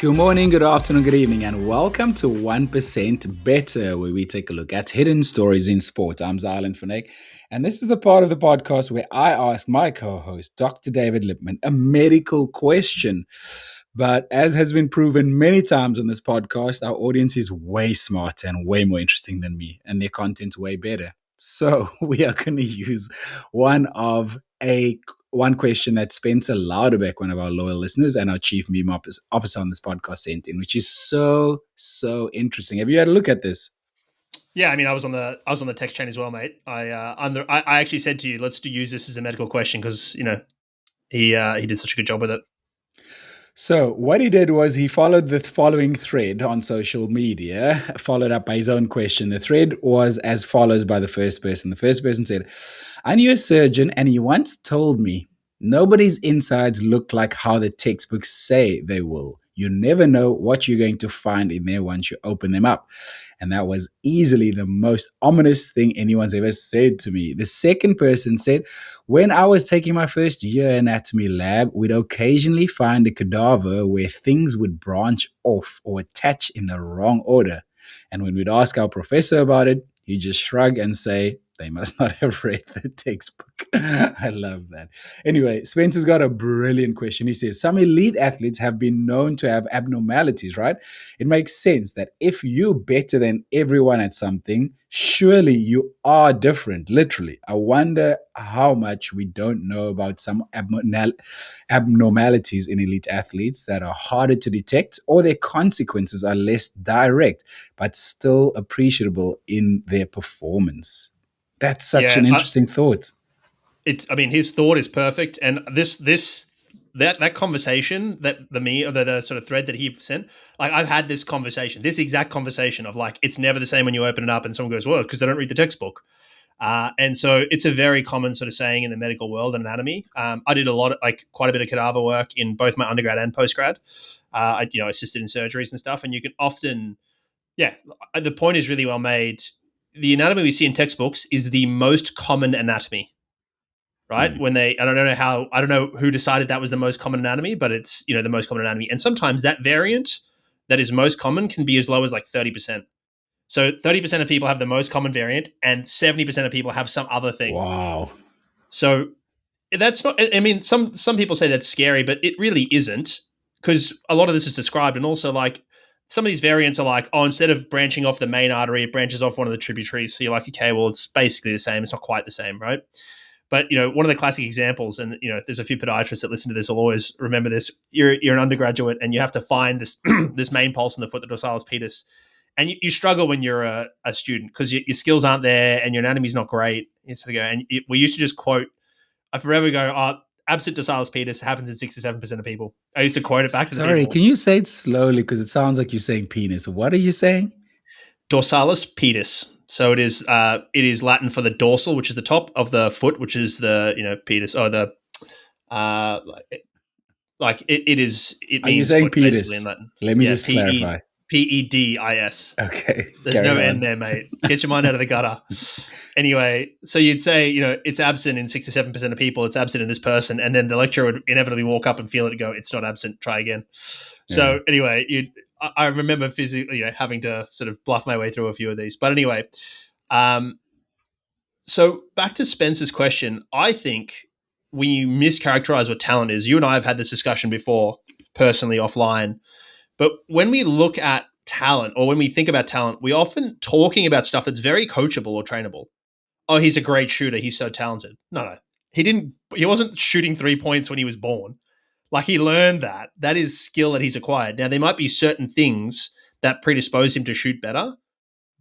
Good morning, good afternoon, good evening, and welcome to 1% Better, where we take a look at hidden stories in sport. I'm Xylon, and this is the part of the podcast where I ask my co-host, Dr. David Lipman, a medical question. But as has been proven many times on this podcast, our audience is way smarter and way more interesting than me, and their content's way better. So we are going to use one question that Spencer Louderbeck, one of our loyal listeners and our chief meme officer on this podcast, sent in, which is so interesting. Have you had a look at this? Yeah, I mean, I was on the text chain as well, mate. I actually said to you, let's use this as a medical question because he did such a good job with it. So what he did was he followed the following thread on social media, followed up by his own question. The thread was as follows by the first person. The first person said, I knew a surgeon and he once told me, nobody's insides look like how the textbooks say they will. You never know what you're going to find in there once you open them up. And that was easily the most ominous thing anyone's ever said to me. The second person said, when I was taking my first year anatomy lab, we'd occasionally find a cadaver where things would branch off or attach in the wrong order. And when we'd ask our professor about it, he'd just shrug and say, they must not have read the textbook. I love that. Anyway, Spencer's got a brilliant question. He says, some elite athletes have been known to have abnormalities, right? It makes sense that if you're better than everyone at something, surely you are different, literally. I wonder how much we don't know about some abnormalities in elite athletes that are harder to detect, or their consequences are less direct, but still appreciable in their performance. That's such an interesting thought. His thought is perfect, and that conversation, the sort of thread that he sent, like I've had this exact conversation of like it's never the same when you open it up and someone goes, well, because they don't read the textbook. And so it's a very common sort of saying in the medical world and anatomy. I did quite a bit of cadaver work in both my undergrad and postgrad. I assisted in surgeries and stuff, and you can often, the point is really well made. The anatomy we see in textbooks is the most common anatomy, right? I don't know who decided that was the most common anatomy, but it's, the most common anatomy. And sometimes that variant that is most common can be as low as like 30%. So 30% of people have the most common variant and 70% of people have some other thing. Wow. So that's not, I mean, some people say that's scary, but it really isn't, because a lot of this is described. And also like, some of these variants are like, oh, instead of branching off the main artery, it branches off one of the tributaries. So you're like, okay, well, it's basically the same. It's not quite the same, right? But, one of the classic examples, and, there's a few podiatrists that listen to this will always remember this. You're an undergraduate and you have to find this this main pulse in the foot, the dorsalis pedis. And you struggle when you're a student because your skills aren't there and your anatomy's not great. You sort of go, and we used to just quote, I forever go, absent dorsalis pedis happens in 6 to 7% of people. I used to quote it back to the people. Sorry, can you say it slowly because it sounds like you're saying penis. What are you saying? Dorsalis pedis. So it is Latin for the dorsal, which is the top of the foot, which is the pedis, or the it is. It means. Are you saying pedis in Latin? Let me just clarify. Pedis. Okay. There's no N there, mate. Get your mind out of the gutter. Anyway, so you'd say, it's absent in 6 to 7% of people. It's absent in this person. And then the lecturer would inevitably walk up and feel it and go, it's not absent. Try again. Yeah. So anyway, I remember physically, having to sort of bluff my way through a few of these. But anyway, so back to Spencer's question, I think we mischaracterize what talent is. You and I have had this discussion before, personally, offline. But when we look at talent, or when we think about talent, we're often talking about stuff that's very coachable or trainable. Oh, he's a great shooter. He's so talented. No. He wasn't shooting 3 points when he was born. Like, he learned that. That is skill that he's acquired. Now, there might be certain things that predispose him to shoot better,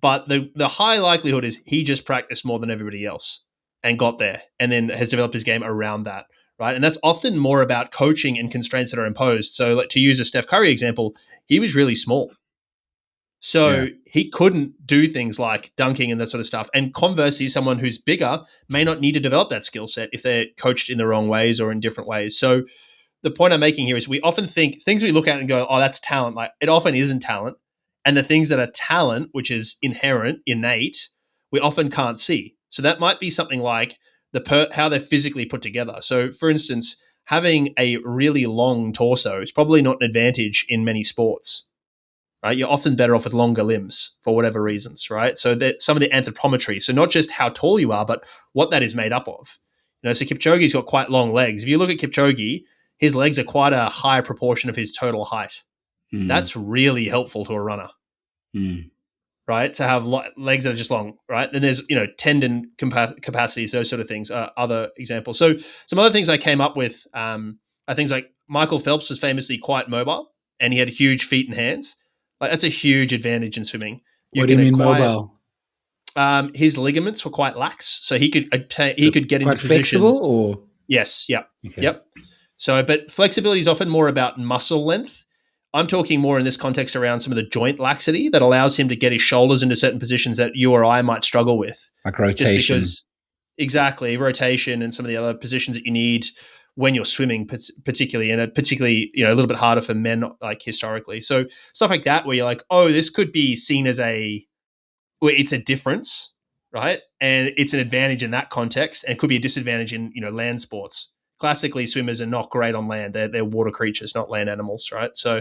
but the high likelihood is he just practiced more than everybody else and got there and then has developed his game around that. Right. And that's often more about coaching and constraints that are imposed. So, like, to use a Steph Curry example, he was really small. So he couldn't do things like dunking and that sort of stuff. And conversely, someone who's bigger may not need to develop that skill set if they're coached in the wrong ways or in different ways. So the point I'm making here is we often think things we look at and go, oh, that's talent. Like, it often isn't talent. And the things that are talent, which is inherent, innate, we often can't see. So that might be something like how they're physically put together. So, for instance, having a really long torso is probably not an advantage in many sports, right? You're often better off with longer limbs for whatever reasons, right? So that some of the anthropometry, so not just how tall you are, but what that is made up of. So Kipchoge's got quite long legs. If you look at Kipchoge, his legs are quite a high proportion of his total height. That's really helpful to a runner, right? To have legs that are just long, right? Then there's, tendon capacities, those sort of things are other examples. So some other things I came up with are things like Michael Phelps was famously quite mobile and he had huge feet and hands. Like that's a huge advantage in swimming. What do you mean mobile? His ligaments were quite lax, so he could get into positions. Flexible, or yes, yep. So, but flexibility is often more about muscle length. I'm talking more in this context around some of the joint laxity that allows him to get his shoulders into certain positions that you or I might struggle with, like rotation. Exactly, rotation and some of the other positions that you need when you're swimming, particularly, and particularly, a little bit harder for men, like historically. So stuff like that, where you're like, oh, this could be seen as it's a difference, right? And it's an advantage in that context, and it could be a disadvantage in, land sports. Classically, swimmers are not great on land. They're water creatures, not land animals, right? So,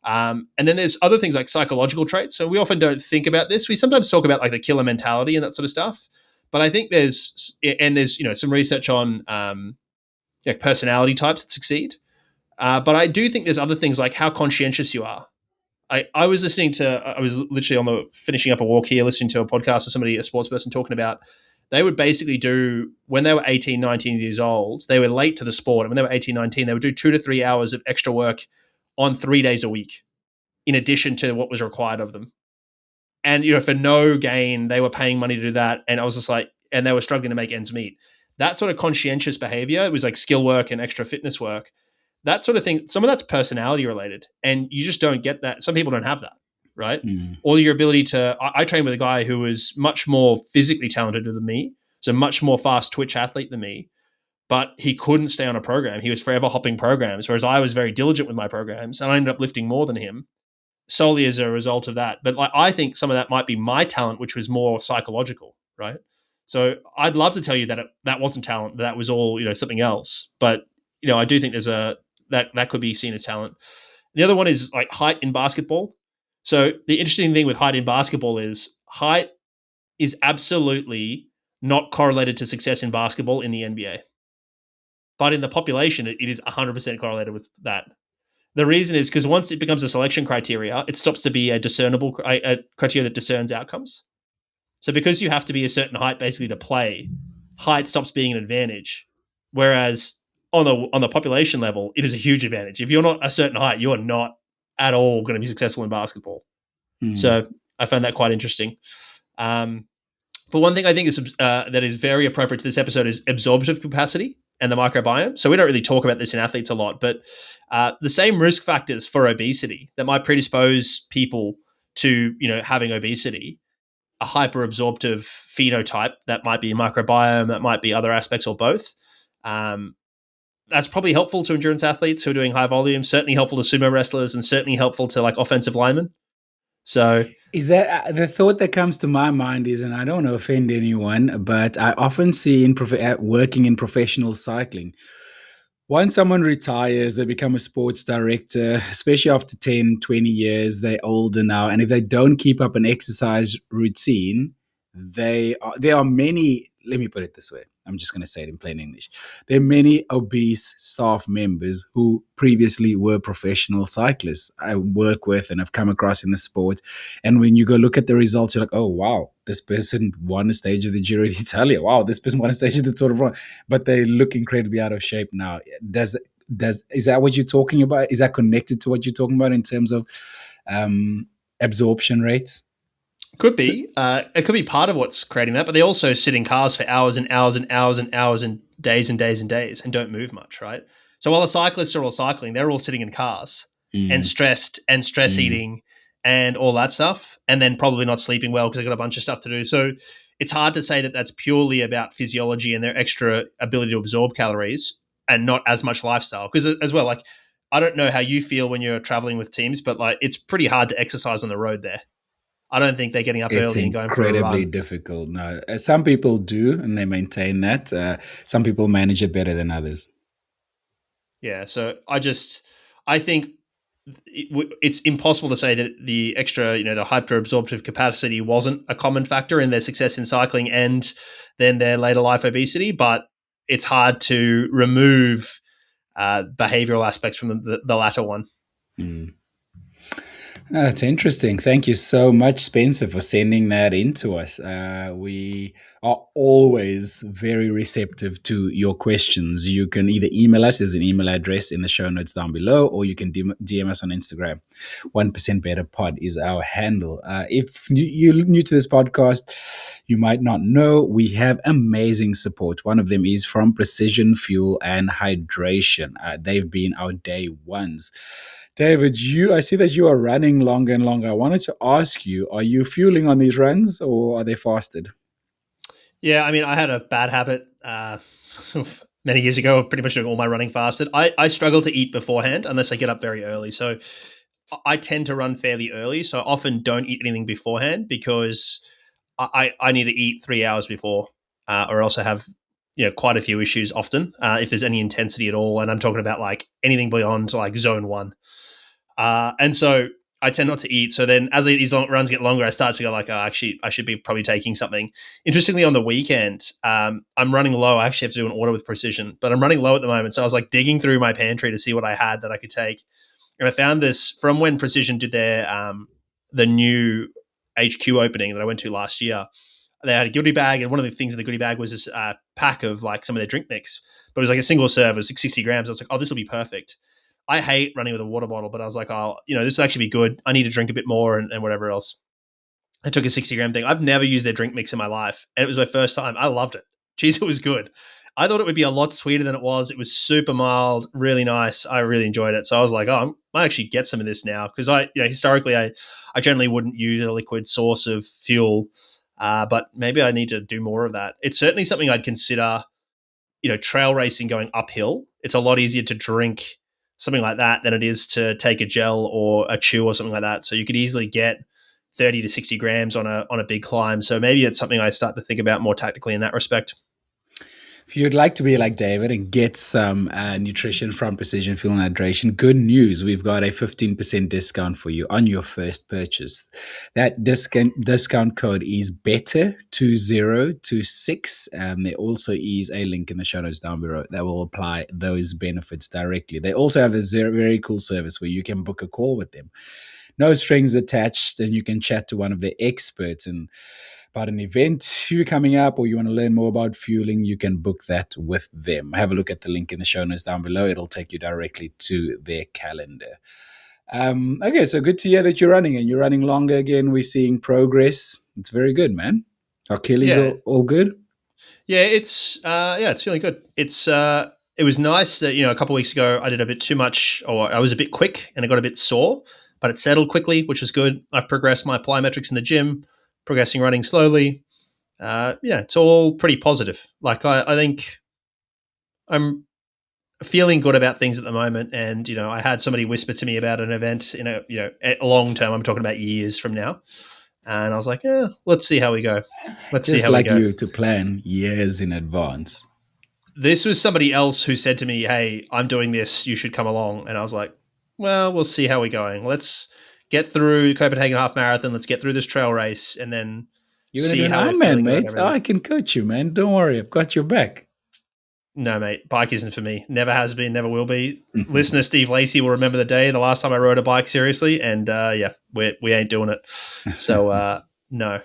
and then there's other things like psychological traits. So we often don't think about this. We sometimes talk about like the killer mentality and that sort of stuff. But I think there's some research on personality types that succeed. But I do think there's other things like how conscientious you are. I was literally finishing up a walk here, listening to a podcast of somebody, a sports person, talking about they would basically do, when they were 18, 19 years old, they were late to the sport. And when they were 18, 19, they would do 2 to 3 hours of extra work on 3 days a week, in addition to what was required of them. And, for no gain, they were paying money to do that. And I was just like, and they were struggling to make ends meet. That sort of conscientious behavior, it was like skill work and extra fitness work. That sort of thing, some of that's personality related. And you just don't get that. Some people don't have that, right? Or your ability to, I trained with a guy who was much more physically talented than me. So much more fast twitch athlete than me. But he couldn't stay on a program. He was forever hopping programs, whereas I was very diligent with my programs. And I ended up lifting more than him solely as a result of that. But I think some of that might be my talent, which was more psychological, right? So I'd love to tell you that that wasn't talent, that was all, something else. But, I do think there's that could be seen as talent. The other one is like height in basketball. So the interesting thing with height in basketball is height is absolutely not correlated to success in basketball in the NBA. But in the population, it is 100% correlated with that. The reason is because once it becomes a selection criteria, it stops to be a criteria that discerns outcomes. So because you have to be a certain height basically to play, height stops being an advantage. Whereas on the population level, it is a huge advantage. If you're not a certain height, you are not at all going to be successful in basketball. So I found that quite interesting. But one thing I think is that is very appropriate to this episode is absorptive capacity and the microbiome. So we don't really talk about this in athletes a lot, but the same risk factors for obesity that might predispose people to, having obesity, a hyperabsorptive phenotype that might be microbiome, that might be other aspects or both. That's probably helpful to endurance athletes who are doing high volume, certainly helpful to sumo wrestlers, and certainly helpful to like offensive linemen. So is that the thought that comes to my mind is, and I don't want to offend anyone, but I often see working in professional cycling, once someone retires, they become a sports director, especially after 10, 20 years, they're older now. And if they don't keep up an exercise routine, there are many, let me put it this way. I'm just going to say it in plain English. There are many obese staff members who previously were professional cyclists I work with and have come across in the sport. And when you go look at the results, you're like, oh, wow, this person won a stage of the Giro d'Italia. Wow, this person won a stage of the Tour de France. But they look incredibly out of shape now. Is that what you're talking about? Is that connected to what you're talking about in terms of absorption rates? Could be. It could be part of what's creating that, but they also sit in cars for hours and hours and hours and hours and days and days and days and don't move much, right? So while the cyclists are all cycling, they're all sitting in cars and stressed and stress eating and all that stuff, and then probably not sleeping well because they've got a bunch of stuff to do. So it's hard to say that that's purely about physiology and their extra ability to absorb calories and not as much lifestyle. Because as well, like, I don't know how you feel when you're traveling with teams, but like it's pretty hard to exercise on the road there. I don't think they're getting up early and going for a run. It's incredibly difficult. No, some people do, and they maintain that. Some people manage it better than others. Yeah. So I think it's impossible to say that the extra, the hyperabsorptive capacity wasn't a common factor in their success in cycling and then their later life obesity, but it's hard to remove behavioral aspects from the latter one. Mm. That's interesting. Thank you so much, Spencer, for sending that in to us. We are always very receptive to your questions. You can either email us, there's an email address in the show notes down below, or you can DM us on Instagram. 1% Better Pod is our handle. If you're new to this podcast, you might not know we have amazing support. One of them is from Precision Fuel and Hydration. They've been our day ones. David, I see that you are running longer and longer. I wanted to ask you, are you fueling on these runs or are they fasted? Yeah, I mean, I had a bad habit many years ago of pretty much doing all my running fasted. I struggle to eat beforehand unless I get up very early. So I tend to run fairly early. So I often don't eat anything beforehand because I need to eat 3 hours before, or else I have quite a few issues often if there's any intensity at all. And I'm talking about like anything beyond like zone one. And so I tend not to eat. So then as these runs get longer, I start to go like, oh, actually, I should be probably taking something. Interestingly, on the weekend, I'm running low. I actually have to do an order with Precision, but I'm running low at the moment. So I was like digging through my pantry to see what I had that I could take. And I found this from when Precision did the new HQ opening that I went to last year. They had a goodie bag, and one of the things in the goodie bag was this pack of like some of their drink mix. But it was like a single serve, it was like 60 grams. I was like, oh, this will be perfect. I hate running with a water bottle, but I was like, oh, this will actually be good. I need to drink a bit more and whatever else. I took a 60-gram thing. I've never used their drink mix in my life, and it was my first time. I loved it. Jeez, it was good. I thought it would be a lot sweeter than it was. It was super mild, really nice. I really enjoyed it. So I was like, oh, I might actually get some of this now because historically I generally wouldn't use a liquid source of fuel, but maybe I need to do more of that. It's certainly something I'd consider. Trail racing going uphill. It's a lot easier to drink something like that than it is to take a gel or a chew or something like that. So you could easily get 30 to 60 grams on a big climb. So maybe it's something I start to think about more tactically in that respect. If you'd like to be like David and get some nutrition from Precision Fuel and Hydration, good news. We've got a 15% discount for you on your first purchase. That discount code is BETTER2026. There also is a link in the show notes down below that will apply those benefits directly. They also have this very cool service where you can book a call with them. No strings attached, and you can chat to one of the experts and about an event you're coming up or you want to learn more about fueling, you can book that with them. Have a look at the link in the show notes down below. It'll take you directly to their calendar. Okay, so good to hear that you're running and you're running longer again. We're seeing progress. It's very good, man. Achilles all good? Yeah, it's feeling good. It was nice that a couple of weeks ago I did a bit too much, or I was a bit quick and I got a bit sore, but it settled quickly, which was good. I've progressed my plyometrics in the gym, progressing running slowly. It's all pretty positive. Like I think I'm feeling good about things at the moment, and I had somebody whisper to me about an event in a long term. I'm talking about years from now, and I was like, yeah, let's see how we go. Let's see Just how we like go. you to plan years in advance. This was somebody else who said to me, hey, I'm doing this, you should come along. And I was like, well, we'll see how we're going. Let's get through Copenhagen Half Marathon. Let's get through this trail race and then You're going to see do an how we're Ironman, feeling about mate. Oh, everything. I can coach you, man. Don't worry. I've got your back. No, mate, bike isn't for me. Never has been, never will be. Listener Steve Lacey will remember the day, the last time I rode a bike seriously. And we ain't doing it. So, no,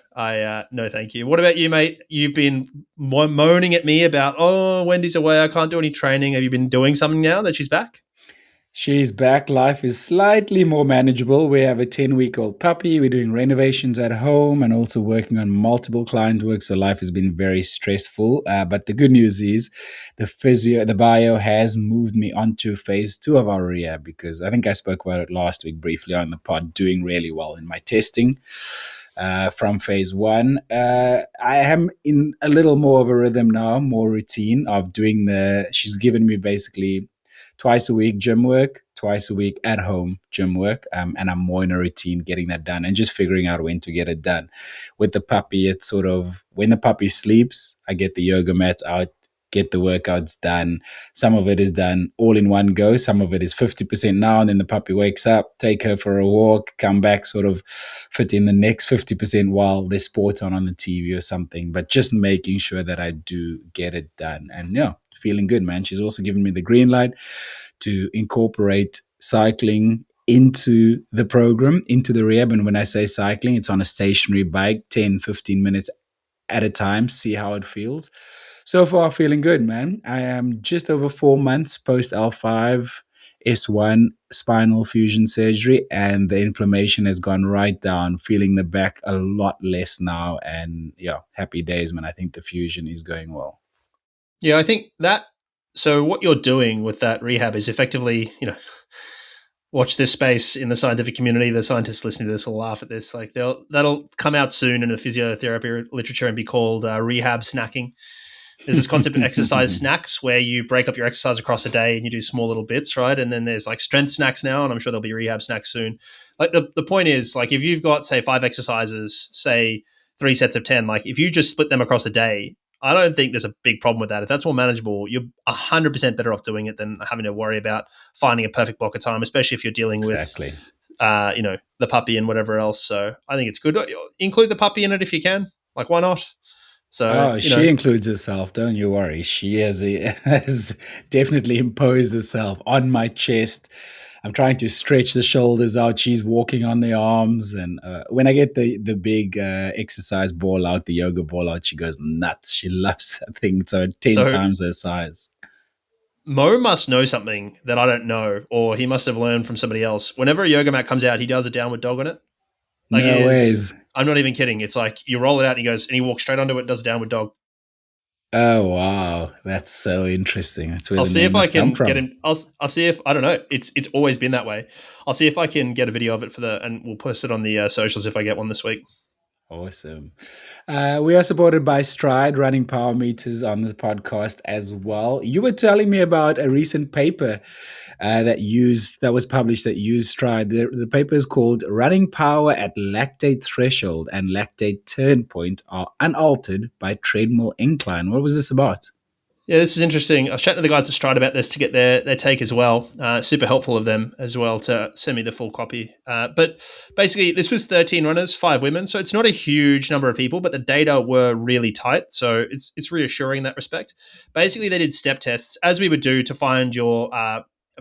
no, thank you. What about you, mate? You've been moaning at me about, oh, Wendy's away. I can't do any training. Have you been doing something now that she's back? She's back. Life is slightly more manageable. We have a 10-week-old puppy. We're doing renovations at home and also working on multiple client work. So life has been very stressful. But the good news is the bio has moved me onto phase 2 of our rehab because I think I spoke about it last week briefly on the pod, doing really well in my testing. From phase 1. I am in a little more of a rhythm now, more routine of doing she's given me basically twice a week gym work, twice a week at home gym work. And I'm more in a routine getting that done and just figuring out when to get it done. With the puppy, it's sort of when the puppy sleeps, I get the yoga mat out, get the workouts done. Some of it is done all in one go. Some of it is 50% now, and then the puppy wakes up, take her for a walk, come back, sort of fit in the next 50% while there's sport on the TV or something. But just making sure that I do get it done. And yeah, feeling good, man. She's also given me the green light to incorporate cycling into the program, into the rehab. And when I say cycling, it's on a stationary bike, 10, 15 minutes at a time, see how it feels. So far, feeling good, man. I am just over 4 months post L5 S1 spinal fusion surgery, and the inflammation has gone right down, feeling the back a lot less now. And yeah, happy days, man. I think the fusion is going well. Yeah, I think that. So what you're doing with that rehab is effectively, watch this space in the scientific community. The scientists listening to this will laugh at this. Like that'll come out soon in the physiotherapy literature and be called rehab snacking. There's this concept of exercise snacks where you break up your exercise across a day and you do small little bits, right? And then there's like strength snacks now, and I'm sure there'll be rehab snacks soon. Like the point is, like, if you've got, say, 5 exercises, say 3 sets of 10, like if you just split them across a day, I don't think there's a big problem with that. If that's more manageable, you're 100% better off doing it than having to worry about finding a perfect block of time, especially if you're dealing Exactly. with, the puppy and whatever else. So I think it's good. Include the puppy in it if you can. Like, why not? So, She includes herself. Don't you worry. She has definitely imposed herself on my chest. I'm trying to stretch the shoulders out. She's walking on the arms. And when I get the big exercise ball out, the yoga ball out, she goes nuts. She loves that thing. So 10 So times her size. Mo must know something that I don't know, or he must have learned from somebody else. Whenever a yoga mat comes out, he does a downward dog on it. Like, it No is, ways. I'm not even kidding. It's like you roll it out and he walks straight onto it, does a downward dog. Oh, wow. That's so interesting. That's where I'll the see if name I has come can get from. him. I'll see if, I don't know. It's always been that way. I'll see if I can get a video of it and we'll post it on the socials if I get one this week. Awesome. We are supported by Stride, running power meters on this podcast as well. You were telling me about a recent paper that was published that used Stride. The paper is called "Running Power at Lactate Threshold and Lactate Turn Point Are Unaltered by Treadmill Incline." What was this about? Yeah, this is interesting. I was chatting to the guys at Stride about this to get their take as well. Super helpful of them as well to send me the full copy. But basically, this was 13 runners, 5 women. So it's not a huge number of people, but the data were really tight. So it's reassuring in that respect. Basically, they did step tests, as we would do to find your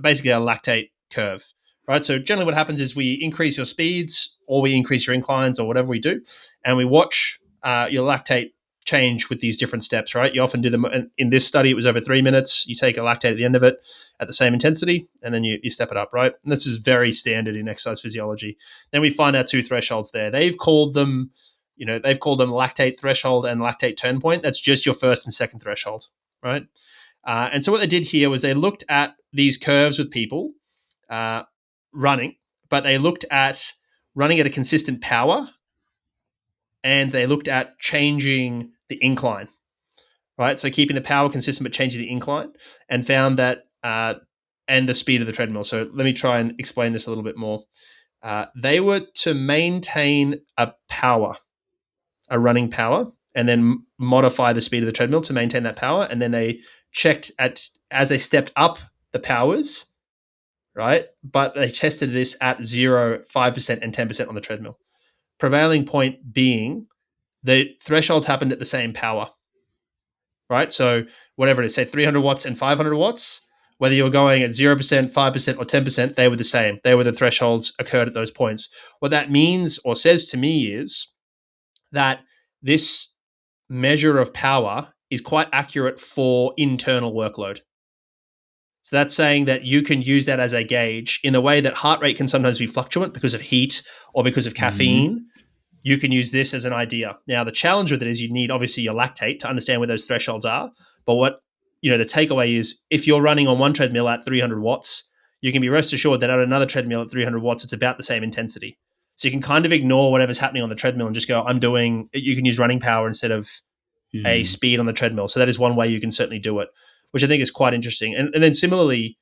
basically a lactate curve. Right. So generally what happens is we increase your speeds or we increase your inclines or whatever we do. And we watch your lactate change with these different steps, right? You often do them in this study. It was over 3 minutes. You take a lactate at the end of it at the same intensity, and then you step it up, right? And this is very standard in exercise physiology. Then we find our 2 thresholds there. They've called them lactate threshold and lactate turn point. That's just your first and second threshold, right? And so what they did here was they looked at these curves with people running, but they looked at running at a consistent power, and they looked at changing the incline, right? So keeping the power consistent but changing the incline, and found that and the speed of the treadmill. So let me try and explain this a little bit more. They were to maintain a running power, and then modify the speed of the treadmill to maintain that power. And then they checked as they stepped up the powers, right? But they tested this at 0, 5%, and 10% on the treadmill. Prevailing point being the thresholds happened at the same power, right? So whatever it is, say 300 watts and 500 watts, whether you were going at 0%, 5%, or 10%, they were the same. They were the thresholds occurred at those points. What that means or says to me is that this measure of power is quite accurate for internal workload. So that's saying that you can use that as a gauge in the way that heart rate can sometimes be fluctuant because of heat or because of caffeine. You can use this as an idea. Now, the challenge with it is you need obviously your lactate to understand where those thresholds are. But what, the takeaway is if you're running on one treadmill at 300 watts, you can be rest assured that at another treadmill at 300 watts, it's about the same intensity. So you can kind of ignore whatever's happening on the treadmill and just go, you can use running power instead of a speed on the treadmill. So that is one way you can certainly do it, which I think is quite interesting. And then similarly,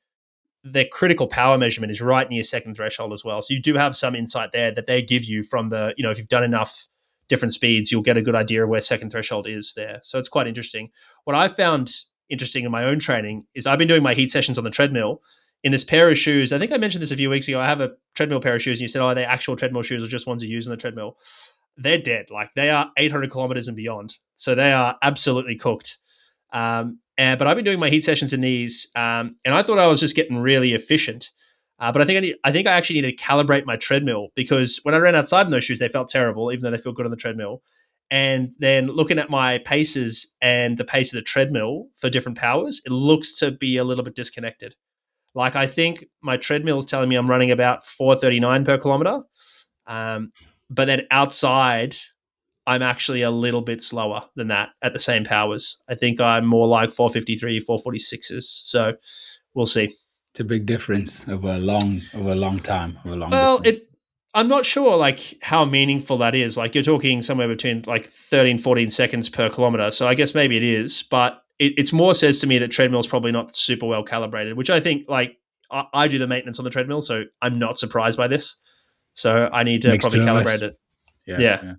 their critical power measurement is right near second threshold as well. So you do have some insight there that they give you from the, if you've done enough different speeds, you'll get a good idea of where second threshold is there. So it's quite interesting. What I found interesting in my own training is I've been doing my heat sessions on the treadmill in this pair of shoes. I think I mentioned this a few weeks ago. I have a treadmill pair of shoes, and you said, "Oh, are they actual treadmill shoes or just ones you use on the treadmill?" They're dead. Like they are 800 kilometers and beyond, so they are absolutely cooked. But I've been doing my heat sessions in these, and I thought I was just getting really efficient. But I think I actually need to calibrate my treadmill, because when I ran outside in those shoes, they felt terrible, even though they feel good on the treadmill. And then looking at my paces and the pace of the treadmill for different powers, it looks to be a little bit disconnected. Like I think my treadmill is telling me I'm running about 439 per kilometer, but then outside I'm actually a little bit slower than that at the same powers. I think I'm more like 453, 446s. So we'll see. It's a big difference over a long time, over a long Well, distance. I'm not sure like how meaningful that is. Like you're talking somewhere between like 13, 14 seconds per kilometer. So I guess maybe it is, but it's more says to me that treadmill's probably not super well calibrated, which I think like I do the maintenance on the treadmill, so I'm not surprised by this. So I need to Makes probably two of calibrate us. it. Yeah, Yeah. yeah.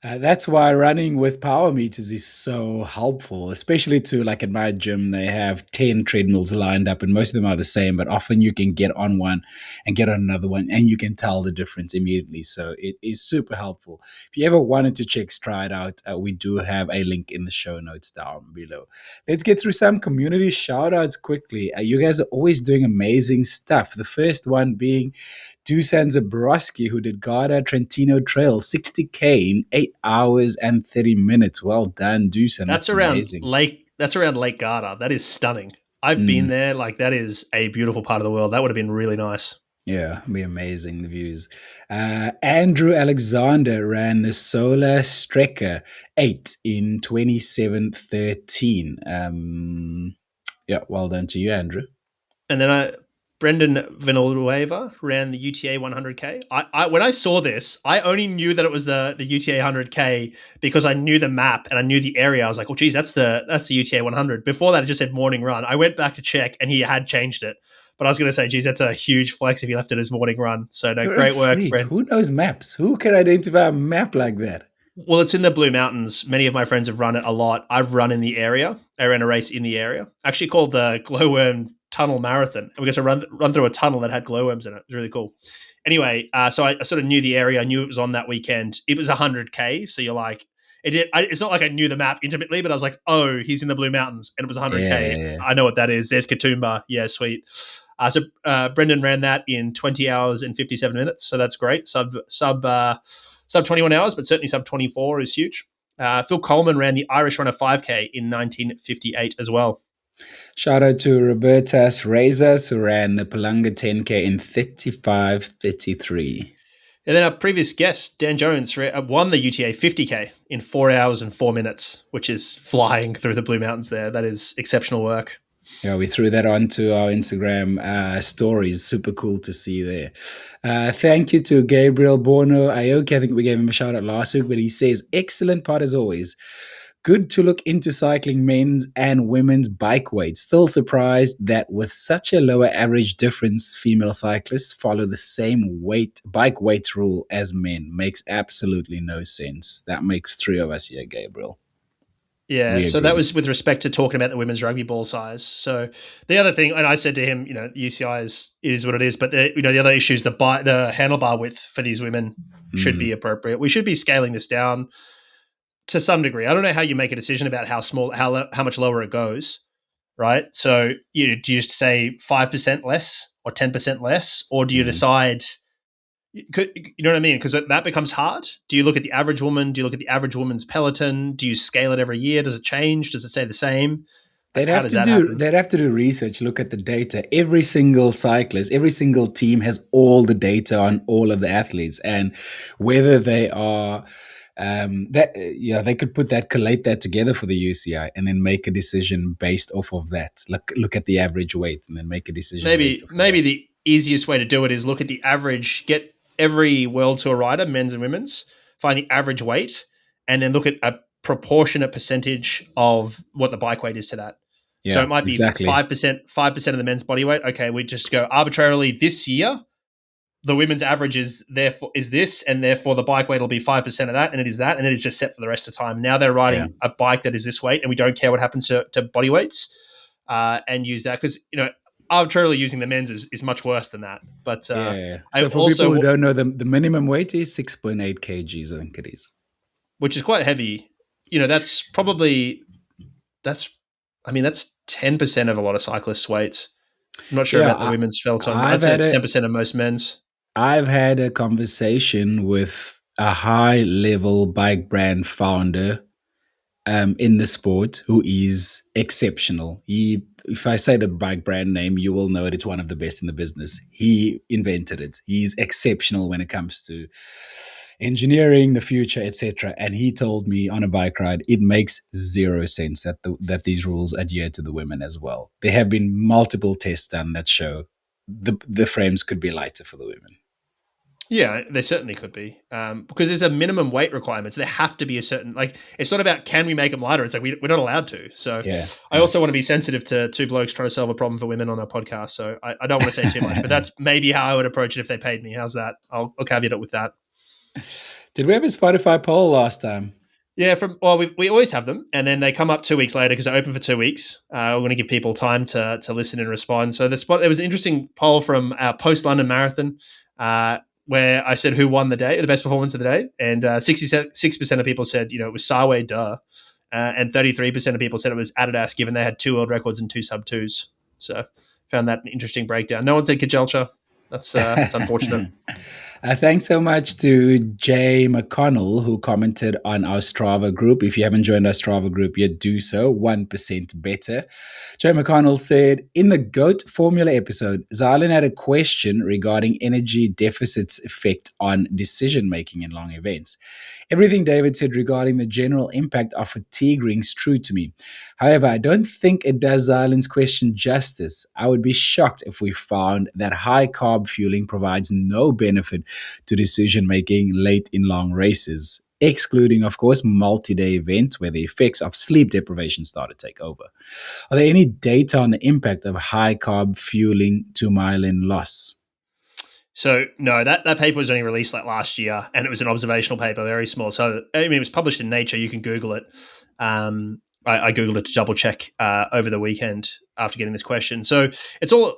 That's why running with power meters is so helpful, especially to like at my gym, they have 10 treadmills lined up and most of them are the same, but often you can get on one and get on another one and you can tell the difference immediately. So it is super helpful. If you ever wanted to try it out, we do have a link in the show notes down below. Let's get through some community shout outs quickly. You guys are always doing amazing stuff. The first one being Dusan Zabrowski, who did Garda Trentino Trail 60K in 8 hours and 30 minutes. Well done, Dusan. That's That's around amazing. Lake Garda. That is stunning. I've been Mm, there. Like that is a beautiful part of the world. That would have been really nice. yeah, be amazing, the views. Andrew Alexander ran the Solar Strecker 8 in 27:13. Yeah, well done to you, Andrew. And then Brendan Villanueva ran the UTA 100K. When I saw this, I only knew that it was the UTA 100K because I knew the map and I knew the area. I was like, "Oh, geez, that's the UTA 100." Before that, it just said morning run. I went back to check, and he had changed it. But I was going to say, "Geez, that's a huge flex if he left it as morning run." So, no, You're a great work, freak. Brent. Who knows maps? Who can identify a map like that? Well, it's in the Blue Mountains. Many of my friends have run it a lot. I've run in the area. I ran a race in the area, actually called the Glowworm Tunnel Marathon. And we got to run through a tunnel that had glowworms in it. It was really cool. Anyway, so I sort of knew the area. I knew it was on that weekend. It was 100K. So you're like, it's not like I knew the map intimately, but I was like, oh, he's in the Blue Mountains. And it was Yeah, 100K. yeah, yeah. I know what that is. There's Katoomba. Yeah, sweet. Brendan ran that in 20 hours and 57 minutes. So that's great. Sub 21 hours, but certainly sub 24 is huge. Phil Coleman ran the Irish Runner 5K in 1958 as well. Shout out to Robertas Rezas, who ran the Palanga 10K in 35:33. And then our previous guest, Dan Jones, won the UTA 50K in 4 hours and 4 minutes, which is flying through the Blue Mountains there. That is exceptional work. Yeah, we threw that onto our Instagram stories. Super cool to see there. Thank you to Gabriel Borno Aoki. I think we gave him a shout out last week, but he says, excellent part as always. Good to look into cycling men's and women's bike weights. Still surprised that with such a lower average difference, female cyclists follow the same bike weight rule as men. Makes absolutely no sense. That makes three of us here, Gabriel. Yeah, so that was with respect to talking about the women's rugby ball size. So the other thing, and I said to him, UCI is what it is, but the other issue is the handlebar width for these women should be appropriate. We should be scaling this down to some degree. I don't know how you make a decision about how much lower it goes, right? So do you say 5% less or 10% less, or do you decide? You know what I mean? Because that becomes hard. Do you look at the average woman? Do you look at the average woman's peloton? Do you scale it every year? Does it change? Does it stay the same? They'd have to do research, look at the data. Every single cyclist, every single team has all the data on all of the athletes, and whether they are they could collate that together for the UCI and then make a decision based off of that. Look at the average weight and then make a decision. Maybe the easiest way to do it is look at the average, get every World Tour rider, men's and women's, find the average weight, and then look at a proportionate percentage of what the bike weight is to that. Yeah, so it might be exactly 5% of the men's body weight. Okay, we just go arbitrarily this year, the women's average is therefore is this, and therefore the bike weight will be 5% of that, and it is that, and it is just set for the rest of the time. Now they're Yeah. riding a bike that is this weight, and we don't care what happens to body weights, and use that because arbitrarily using the men's is much worse than that. But Yeah. I So for people who also, don't know, the minimum weight is 6.8 kgs, I think it is. which is quite heavy, that's probably that's I mean that's 10% of a lot of cyclists' weights. I'm not sure Yeah, about the women's peloton, but I've I'd say had it's a 10% of most men's. I've had a conversation with a high level bike brand founder in the sport who is exceptional. If I say the bike brand name, you will know it. It's one of the best in the business. He invented it. He's exceptional when it comes to engineering, the future, etc. And he told me on a bike ride, it makes zero sense that these rules adhere to the women as well. There have been multiple tests done that show the frames could be lighter for the women. Yeah, they certainly could be, because there's a minimum weight requirement. So there have to be a certain, like, it's not about can we make them lighter. It's like we're not allowed to. So Yeah. I also want to be sensitive to two blokes trying to solve a problem for women on our podcast. So I don't want to say too much, but that's maybe how I would approach it if they paid me. How's that? I'll caveat it with that. Did we have a Spotify poll last time? Yeah, we always have them, and then they come up 2 weeks later because they're open for 2 weeks. We're going to give people time to listen and respond. So there was an interesting poll from our post London Marathon, where I said who won the best performance of the day, and 66% of people said it was Sawe, and 33% of people said it was Adidas, given they had 2 world records and 2 sub twos. So found that an interesting breakdown. No one said Kajelcha. That's unfortunate. Thanks so much to Jay McConnell, who commented on our Strava group. If you haven't joined our Strava group yet, do so. 1% better. Jay McConnell said, in the GOAT formula episode, Xylon had a question regarding energy deficit's effect on decision-making in long events. Everything David said regarding the general impact of fatigue rings true to me. However, I don't think it does Xylon's question justice. I would be shocked if we found that high carb fueling provides no benefit to decision making late in long races, excluding, of course, multi day events where the effects of sleep deprivation start to take over. Are there any data on the impact of high carb fueling to myelin loss? So no, that paper was only released like last year, and it was an observational paper, very small. So I mean, it was published in Nature. You can Google it. I googled it to double check over the weekend after getting this question. So it's all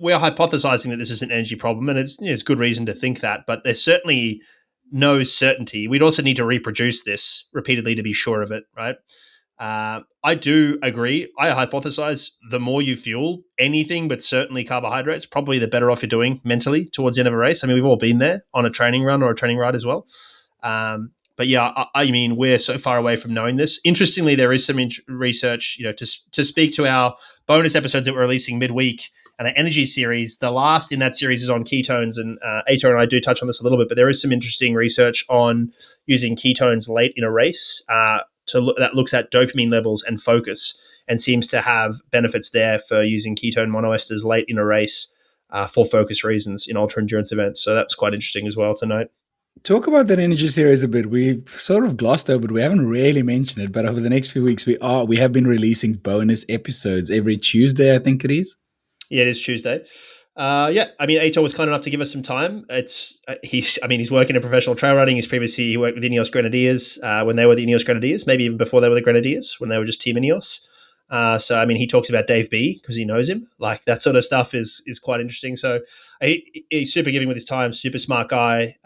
we are hypothesizing that this is an energy problem, and it's good reason to think that. But there's certainly no certainty. We'd also need to reproduce this repeatedly to be sure of it, right? I do agree. I hypothesize the more you fuel anything, but certainly carbohydrates, probably the better off you're doing mentally towards the end of a race. I mean, we've all been there on a training run or a training ride as well. But yeah, I mean, we're so far away from knowing this. Interestingly, there is some research, to speak to our bonus episodes that we're releasing midweek and an energy series. The last in that series is on ketones, and Ato and I do touch on this a little bit, but there is some interesting research on using ketones late in a race that looks at dopamine levels and focus, and seems to have benefits there for using ketone monoesters late in a race for focus reasons in ultra endurance events. So that's quite interesting as well to note. Talk about that energy series a bit. We've sort of glossed over it. We haven't really mentioned it, but over the next few weeks, we have been releasing bonus episodes every Tuesday, I think it is. Yeah, it is Tuesday. Yeah, I mean, Ato was kind enough to give us some time. He's working in professional trail running. He worked with Ineos Grenadiers when they were the Ineos Grenadiers, maybe even before they were the Grenadiers, when they were just Team Ineos. So I mean, he talks about Dave B because he knows him. Like that sort of stuff is quite interesting. So he's super giving with his time, super smart guy.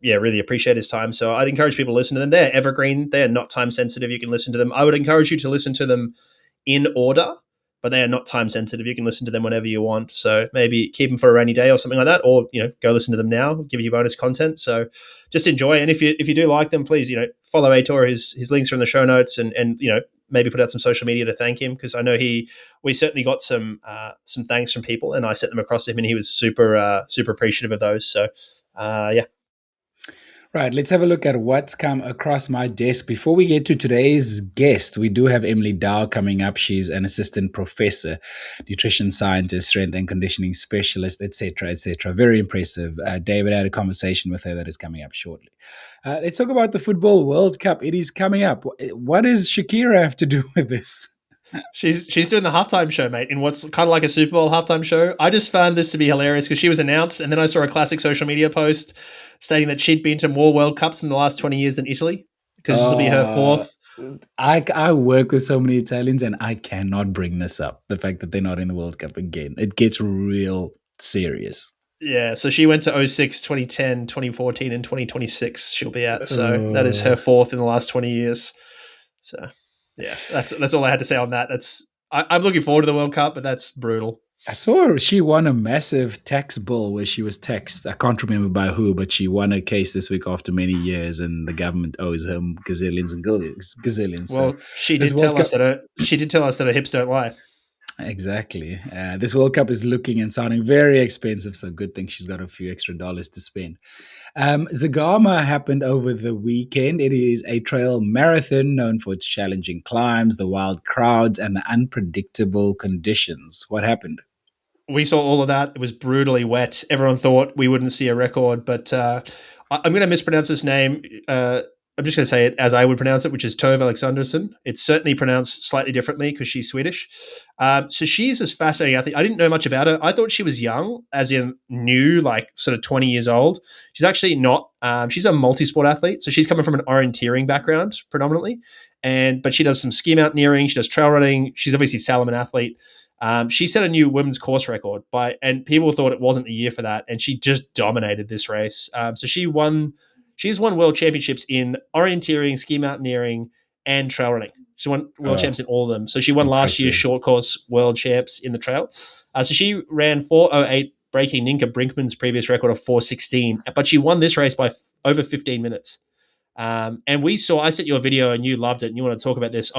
Yeah, really appreciate his time. So I'd encourage people to listen to them. They're evergreen. They're not time sensitive. You can listen to them. I would encourage you to listen to them in order, but they are not time sensitive. You can listen to them whenever you want. So maybe keep them for a rainy day or something like that, or go listen to them now. Give you bonus content. So just enjoy. And if you do like them, please follow Ator. His links are in the show notes, and maybe put out some social media to thank him, because I know we certainly got some thanks from people, and I sent them across to him, and he was super appreciative of those. So yeah. Right, let's have a look at what's come across my desk. Before we get to today's guest, we do have Emily Dow coming up. She's an assistant professor, nutrition scientist, strength and conditioning specialist, etc., etc. Very impressive. David had a conversation with her that is coming up shortly. Let's talk about the Football World Cup. It is coming up. What does Shakira have to do with this? She's doing the halftime show, mate, in what's kind of like a Super Bowl halftime show. I just found this to be hilarious because she was announced, and then I saw a classic social media post stating that she'd been to more World Cups in the last 20 years than Italy because this will be her Uh, fourth. I work with so many Italians and I cannot bring this up. The fact that they're not in the World Cup again. It gets real serious. Yeah, so she went to 06, 2010, 2014, and 2026 she'll be at. So that is her Uh, fourth in the last 20 years. So yeah, that's all I had to say on that. I'm looking forward to the World Cup, but that's brutal. I saw she won a massive tax bill where she was taxed. I can't remember by who, but she won a case this week after many years, and the government owes her gazillions and gazillions. So Well, she this did World tell us Cup, that her hips don't lie. exactly. This World Cup is looking and sounding very expensive. So good thing she's got a few extra dollars to spend. Zegama happened over the weekend. It is a trail marathon known for its challenging climbs, the wild crowds, and the unpredictable conditions. What happened? We saw all of that. It was brutally wet. Everyone thought we wouldn't see a record, but I'm going to mispronounce this name. I'm just going to say it as I would pronounce it, which is Tove Alexandersson. It's certainly pronounced slightly differently because she's Swedish. So she's this fascinating athlete. I didn't know much about her. I thought she was young, as in new, like sort of 20 years old. She's actually not. She's a multi-sport athlete. So she's coming from an orienteering background predominantly. But she does some ski mountaineering. She does trail running. She's obviously Salomon athlete. She set a new women's course record and people thought it wasn't the year for that. And she just dominated this race. So she's won world championships in orienteering, ski mountaineering, and trail running. She won world champs in all of them. So she won last year's Impressive. short course world champs in the trail. So she ran 4:08, breaking Ninka Brinkman's previous record of 4:16. But she won this race by over 15 minutes. And I sent you a video and you loved it and you want to talk about this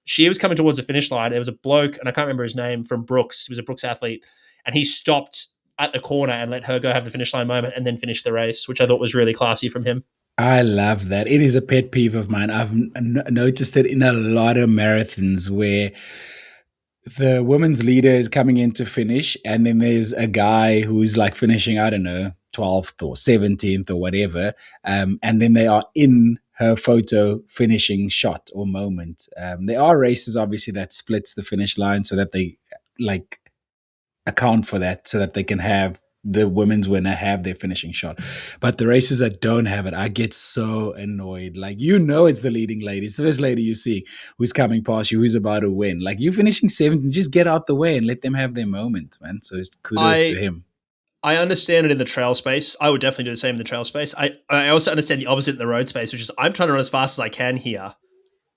she was coming towards the finish line. There was a bloke, and I can't remember his name, from Brooks. He was a Brooks athlete, and he stopped at the corner and let her go have the finish line moment and then finish the race, which I thought was really classy from him. I love that. It is a pet peeve of mine. I've noticed it in a lot of marathons where the women's leader is coming in to finish, and then there's a guy who's like finishing, I don't know, 12th or 17th or whatever, and then they are in her photo finishing shot or moment. There are races, obviously, that splits the finish line so that they like account for that, so that they can have the women's winner have their finishing shot. But the races that don't have it, I get so annoyed. Like, it's the leading lady. It's the first lady you see who's coming past you, who's about to win. Like, you finishing seventh, just get out the way and let them have their moment, man. So kudos to him. I understand it in the trail space. I would definitely do the same in the trail space. I also understand the opposite in the road space, which is I'm trying to run as fast as I can here.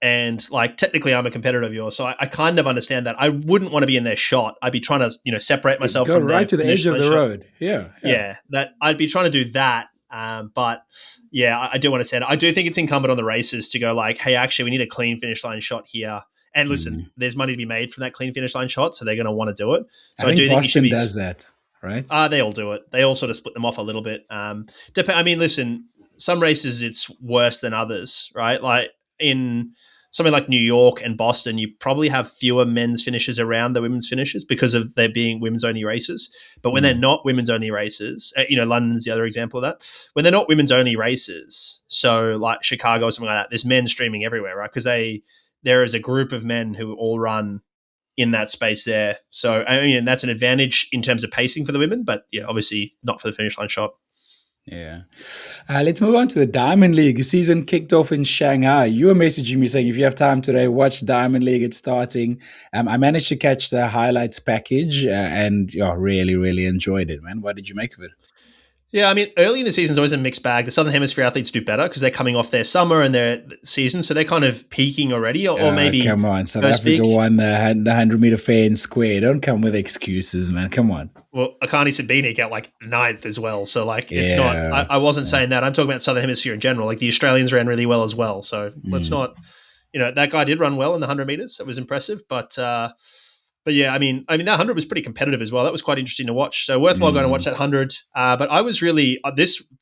And like technically I'm a competitor of yours. So I kind of understand that. I wouldn't want to be in their shot. I'd be trying to, separate myself Go from right to the edge of the shot. road. Yeah. That I'd be trying to do that. But yeah, I do understand. I do think it's incumbent on the racers to go like, hey, actually, we need a clean finish line shot here. And listen, there's money to be made from that clean finish line shot, so they're going to want to do it. So I think Boston you should be. Does that, right? They all do it. They all sort of split them off a little bit. Listen, some races it's worse than others, right? Like in something like New York and Boston, you probably have fewer men's finishes around the women's finishes because of there being women's only races. But when they're not women's only races, London's the other example of that. When they're not women's only races, so like Chicago or something like that, there's men streaming everywhere, right? Because there is a group of men who all run in that space there. So, that's an advantage in terms of pacing for the women, but yeah, obviously not for the finish line shot. Yeah. Let's move on to the Diamond League. The season kicked off in Shanghai. You were messaging me saying if you have time today, watch Diamond League. It's starting. I managed to catch the highlights package and really, really enjoyed it, man. What did you make of it? Yeah, early in the season is always a mixed bag. The Southern Hemisphere athletes do better because they're coming off their summer and their season, so they're kind of peaking already, or maybe come on, South Africa won the 100-meter fair and square. Don't come with excuses, man. Come on. Well, Akani Sabini got like 9th as well, so like it's not. I wasn't saying that. I'm talking about Southern Hemisphere in general. Like the Australians ran really well as well, so let's not. That guy did run well in the 100 meters. It was impressive, but yeah, that 100 was pretty competitive as well. That was quite interesting to watch. So worthwhile going to watch that 100. But I was really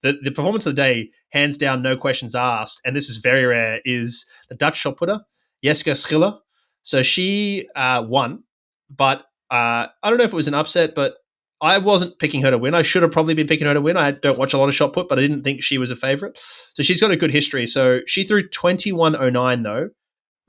the performance of the day, hands down, no questions asked, and this is very rare, is the Dutch shot putter, Jeske Schiller. So she won, but I don't know if it was an upset, but I wasn't picking her to win. I should have probably been picking her to win. I don't watch a lot of shot put, but I didn't think she was a favorite. So she's got a good history. So she threw 21.09 though,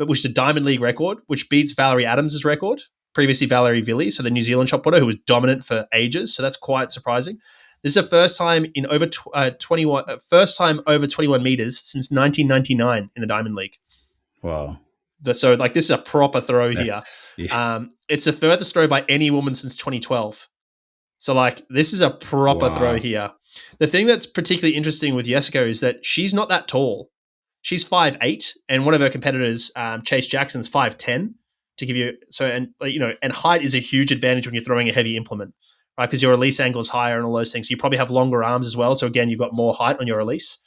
which is a Diamond League record, which beats Valerie Adams' record, previously Valerie Villi, so the New Zealand shot putter who was dominant for ages. So that's quite surprising. This is the first time in over 21, first time over 21 meters since 1999 in the Diamond League. Wow. So like this is a proper throw here. Yeah. It's the furthest throw by any woman since 2012. So like this is a proper throw here. The thing that's particularly interesting with Jessica is that she's not that tall. She's 5'8", and one of her competitors, Chase Jackson's 5'10". To give you and height is a huge advantage when you're throwing a heavy implement, right? Because your release angle is higher and all those things. So you probably have longer arms as well. So again, you've got more height on your release.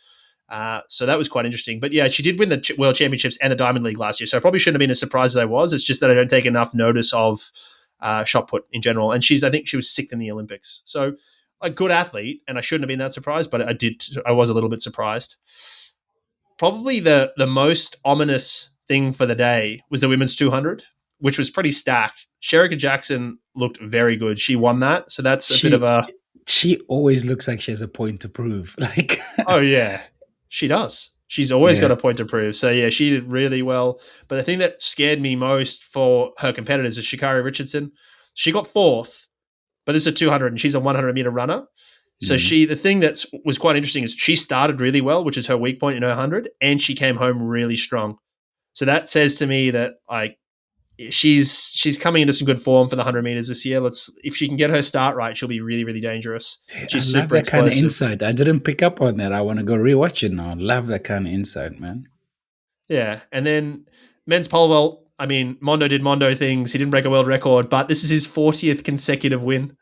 So that was quite interesting. But yeah, she did win the World Championships and the Diamond League last year. So it probably shouldn't have been as surprised as I was. It's just that I don't take enough notice of shot put in general. And I think she was sixth in the Olympics. So a good athlete, and I shouldn't have been that surprised, but I was a little bit surprised. Probably the most ominous thing for the day was the women's 200, which was pretty stacked. Shericka Jackson looked very good. She won that. So that's a bit of a... She always looks like she has a point to prove. Like, oh, yeah. She does. She's always got a point to prove. So, yeah, she did really well. But the thing that scared me most for her competitors is Shakira Richardson. She got fourth, but this is a 200, and she's a 100-meter runner. So the thing that was quite interesting is she started really well, which is her weak point in her 100, and she came home really strong. So that says to me that like she's coming into some good form for the 100 meters this year. If she can get her start right, she'll be really, really dangerous. She's I love that kind of insight. I didn't pick up on that. I want to go rewatch it now. I love that kind of insight, man. Yeah, and then men's pole vault. I mean, Mondo did Mondo things. He didn't break a world record, but this is his 40th consecutive win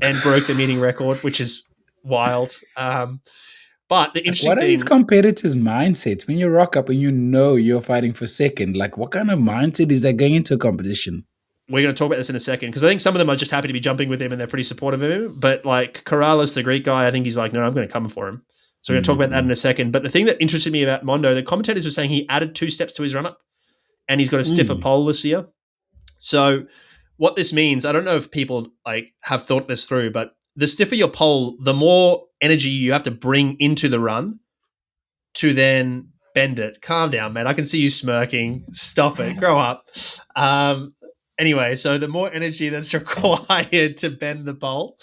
and broke the meeting record, which is wild. But the interesting thing... What are these competitors' mindsets? When you rock up and you know you're fighting for second, like what kind of mindset is that going into a competition? We're going to talk about this in a second, because I think some of them are just happy to be jumping with him and they're pretty supportive of him. But like Corrales, the Greek guy, I think he's like, no, I'm going to come for him. So we're going to talk about that in a second. But the thing that interested me about Mondo, the commentators were saying he added 2 steps to his run-up and he's got a stiffer pole this year. So what this means, I don't know if people like have thought this through, but the stiffer your pole, the more energy you have to bring into the run to then bend it. Calm down, man. I can see you smirking. Stop it. Grow up. Anyway, so the more energy that's required to bend the pole,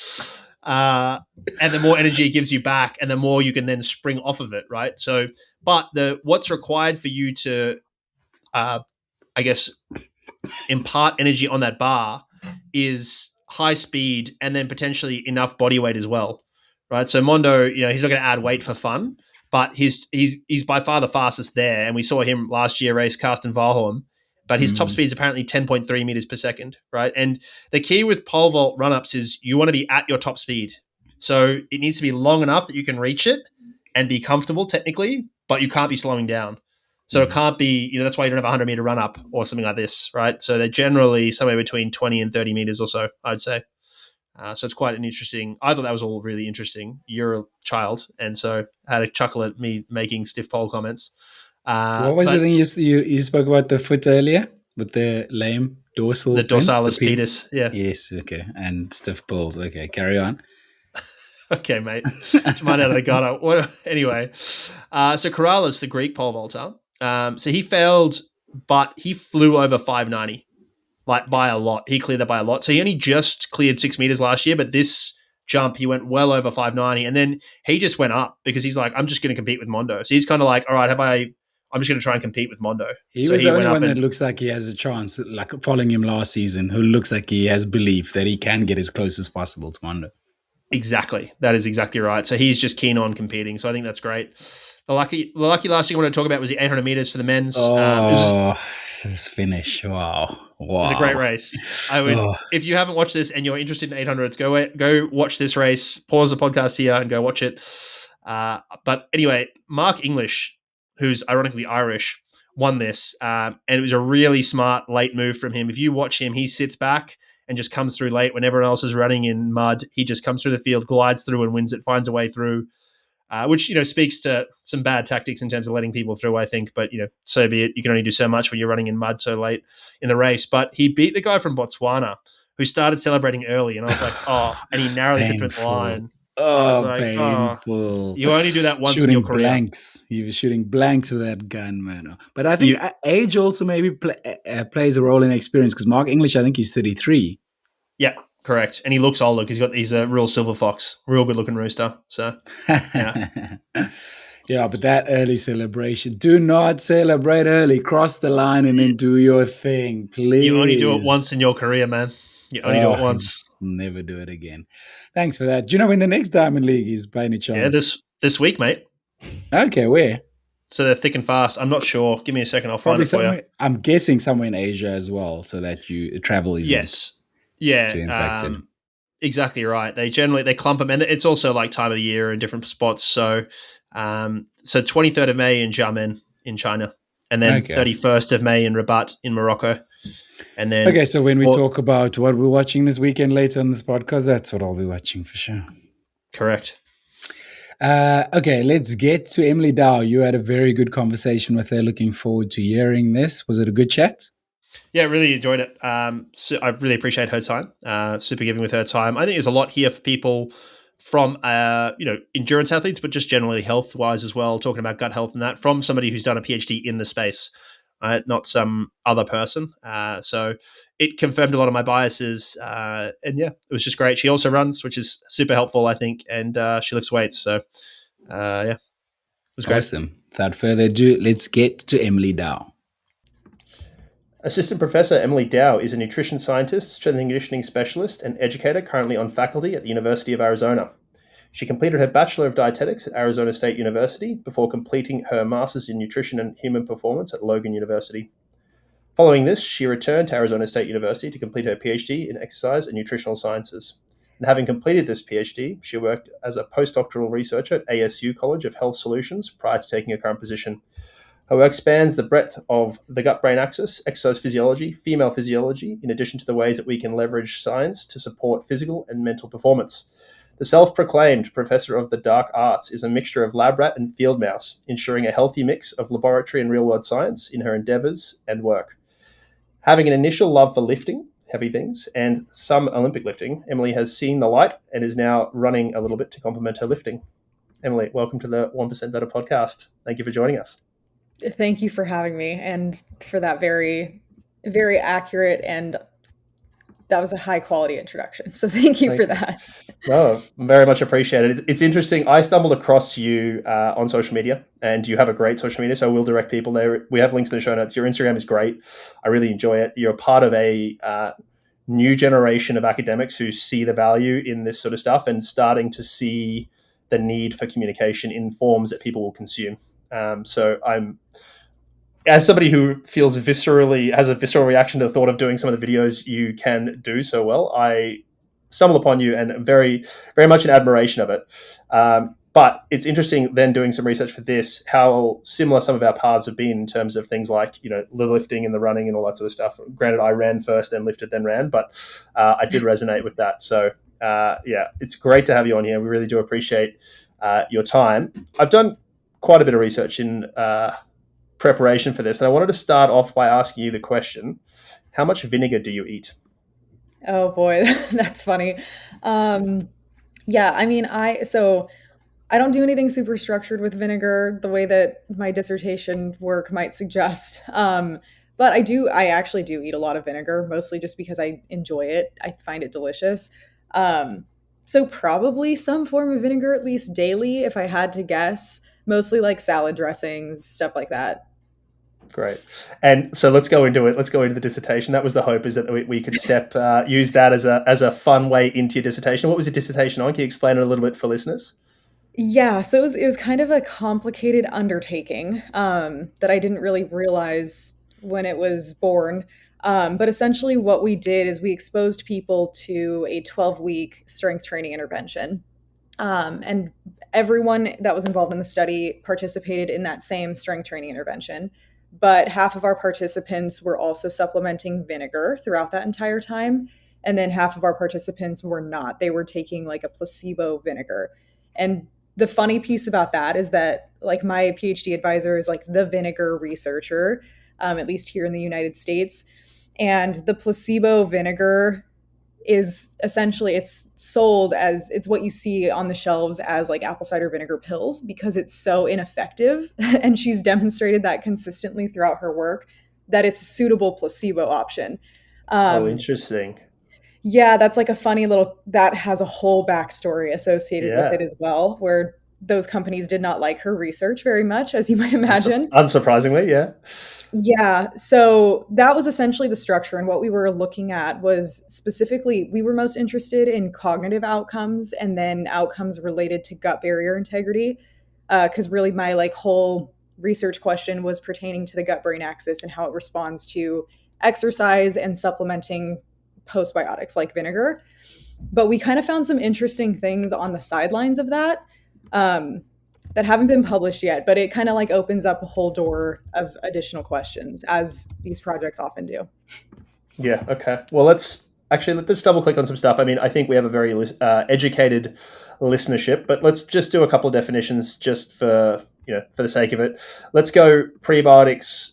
and the more energy it gives you back, and the more you can then spring off of it, right? So, but what's required for you to, I guess, impart energy on that bar is high speed and then potentially enough body weight as well, right? So Mondo, he's not going to add weight for fun, but he's by far the fastest there. And we saw him last year race Karsten Warholm, but his top speed is apparently 10.3 meters per second, right? And the key with pole vault run-ups is you want to be at your top speed. So it needs to be long enough that you can reach it and be comfortable technically, but you can't be slowing down. So it can't be, that's why you don't have a 100-meter run-up or something like this, right? So they're generally somewhere between 20 and 30 meters or so, I'd say. So it's quite an interesting... I thought that was all really interesting. You're a child, and so I had a chuckle at me making stiff pole comments. What was the thing you spoke about the foot earlier? With the lame dorsal... The dorsalis pedis, yeah. Yes, okay. And stiff poles. Okay, carry on. Okay, mate. Mine out of the gutter. Anyway, so Corrales, the Greek pole vaulter, so he failed, but he flew over 590, like by a lot. He cleared that by a lot. So he only just cleared 6 meters last year, but this jump, he went well over 590. And then he just went up because he's like, I'm just going to compete with Mondo. So he's kind of like, all right, I'm just going to try and compete with Mondo. He was the only one that looks like he has a chance, like following him last season, who looks like he has belief that he can get as close as possible to Mondo. Exactly. That is exactly right. So he's just keen on competing. So I think that's great. The lucky last thing I want to talk about was the 800 meters for the men's. This finish. Wow. It was a great race. I would, if you haven't watched this and you're interested in 800s, go watch this race, pause the podcast here and go watch it. But anyway, Mark English, who's ironically Irish, won this. And it was a really smart late move from him. If you watch him, he sits back and just comes through late when everyone else is running in mud. He just comes through the field, glides through and wins it, finds a way through. Which, speaks to some bad tactics in terms of letting people through, I think. But, so be it. You can only do so much when you're running in mud so late in the race. But he beat the guy from Botswana who started celebrating early. And I was like, and he narrowly hit the line. I was Oh, like, oh, painful. you only do that once in your Shooting career. blanks. He was shooting blanks with that gun, man. But I think You, age also maybe plays a role in experience because Mark English, I think he's 33. yeah, correct. And he looks older because he's a real silver fox, real good looking rooster. So yeah, Yeah, but that early celebration, do not celebrate early. Cross the line and then do your thing, you only do it please. once in your career, man. You only do Oh, it once. never do it again. Thanks for that. Do you know when the next Diamond League is by any Yeah, chance? this week, mate. Okay, where? So they're thick and fast. I'm not sure. Give me a second. I'll find Probably it for you. somewhere. I'm guessing somewhere in Asia as well, so that you travel isn't Yes. Yeah. too impacted. Exactly right. They clump them, and it's also like time of the year in different spots. So, 23rd of May in Xiamen in China, and then Okay. 31st of May in Rabat in Morocco, and then Okay, so when we talk about what we're watching this weekend later on this podcast, that's what I'll be watching for sure. correct. Okay, let's get to Emily Dow. You had a very good conversation with her. Looking forward to hearing this. Was it a good chat? Yeah, really enjoyed it. So I really appreciate her time. Super giving with her time. I think there's a lot here for people from endurance athletes, but just generally health wise as well. Talking about gut health and that from somebody who's done a PhD in the space, right? Not some other person. So it confirmed a lot of my biases, and yeah, it was just great. She also runs, which is super helpful, I think, and she lifts weights. So yeah, it was great. Awesome. Without further ado, let's get to Emily Dow. Assistant Professor Emily Dow is a nutrition scientist, strength and conditioning specialist, and educator currently on faculty at the University of Arizona. She completed her Bachelor of Dietetics at Arizona State University before completing her Master's in Nutrition and Human Performance at Logan University. Following this, she returned to Arizona State University to complete her PhD in Exercise and Nutritional Sciences. And having completed this PhD, she worked as a postdoctoral researcher at ASU College of Health Solutions prior to taking her current position. Her work spans the breadth of the gut-brain axis, exercise physiology, female physiology, in addition to the ways that we can leverage science to support physical and mental performance. The self-proclaimed professor of the dark arts is a mixture of lab rat and field mouse, ensuring a healthy mix of laboratory and real-world science in her endeavors and work. Having an initial love for lifting, heavy things, and some Olympic lifting, Emily has seen the light and is now running a little bit to complement her lifting. Emily, welcome to the 1% Better podcast. Thank you for joining us. Thank you for having me and for that very, very accurate and that was a high quality introduction. So thank you for that. No, very much appreciated. It's interesting. I stumbled across you on social media, and you have a great social media. So we'll direct people there. We have links in the show notes. Your Instagram is great. I really enjoy it. You're part of a new generation of academics who see the value in this sort of stuff and starting to see the need for communication in forms that people will consume. So I'm, as somebody who feels has a visceral reaction to the thought of doing some of the videos you can do so well, I stumble upon you and very, very much in admiration of it. But it's interesting then doing some research for this, how similar some of our paths have been in terms of things like, the lifting and the running and all that sort of stuff. Granted, I ran first, then lifted, then ran, but I did resonate with that. So yeah, it's great to have you on here. We really do appreciate your time. I've done quite a bit of research in preparation for this, and I wanted to start off by asking you the question: how much vinegar do you eat? Oh boy, that's funny. Yeah, I mean, I don't do anything super structured with vinegar the way that my dissertation work might suggest. But I actually do eat a lot of vinegar, mostly just because I enjoy it. I find it delicious. So probably some form of vinegar at least daily, if I had to guess. Mostly like salad dressings, stuff like that. Great. And so let's go into it. Let's go into the dissertation. That was the hope, is that we could use that as a fun way into your dissertation. What was your dissertation on? Can you explain it a little bit for listeners? Yeah, so it was kind of a complicated undertaking that I didn't really realize when it was born. But essentially, what we did is we exposed people to a 12-week strength training intervention. And everyone that was involved in the study participated in that same strength training intervention. But half of our participants were also supplementing vinegar throughout that entire time. And then half of our participants were not. They were taking like a placebo vinegar. And the funny piece about that is that like my PhD advisor is like the vinegar researcher, at least here in the United States. And the placebo vinegar is essentially, it's sold as, it's what you see on the shelves as like apple cider vinegar pills because it's so ineffective. And she's demonstrated that consistently throughout her work, that it's a suitable placebo option. Interesting. Yeah, that's like a funny little, that has a whole backstory associated with it Yeah. as well, where those companies did not like her research very much, as you might imagine. Unsurprisingly, yeah. Yeah, so that was essentially the structure. And what we were looking at was specifically, we were most interested in cognitive outcomes and then outcomes related to gut barrier integrity. Because really, my like whole research question was pertaining to the gut brain axis and how it responds to exercise and supplementing postbiotics like vinegar. But we kind of found some interesting things on the sidelines of that. That haven't been published yet, but it kind of like opens up a whole door of additional questions, as these projects often do. Yeah. Okay. Well, let's double click on some stuff. I mean, I think we have a very educated listenership, but let's just do a couple of definitions just for the sake of it. Let's go prebiotics,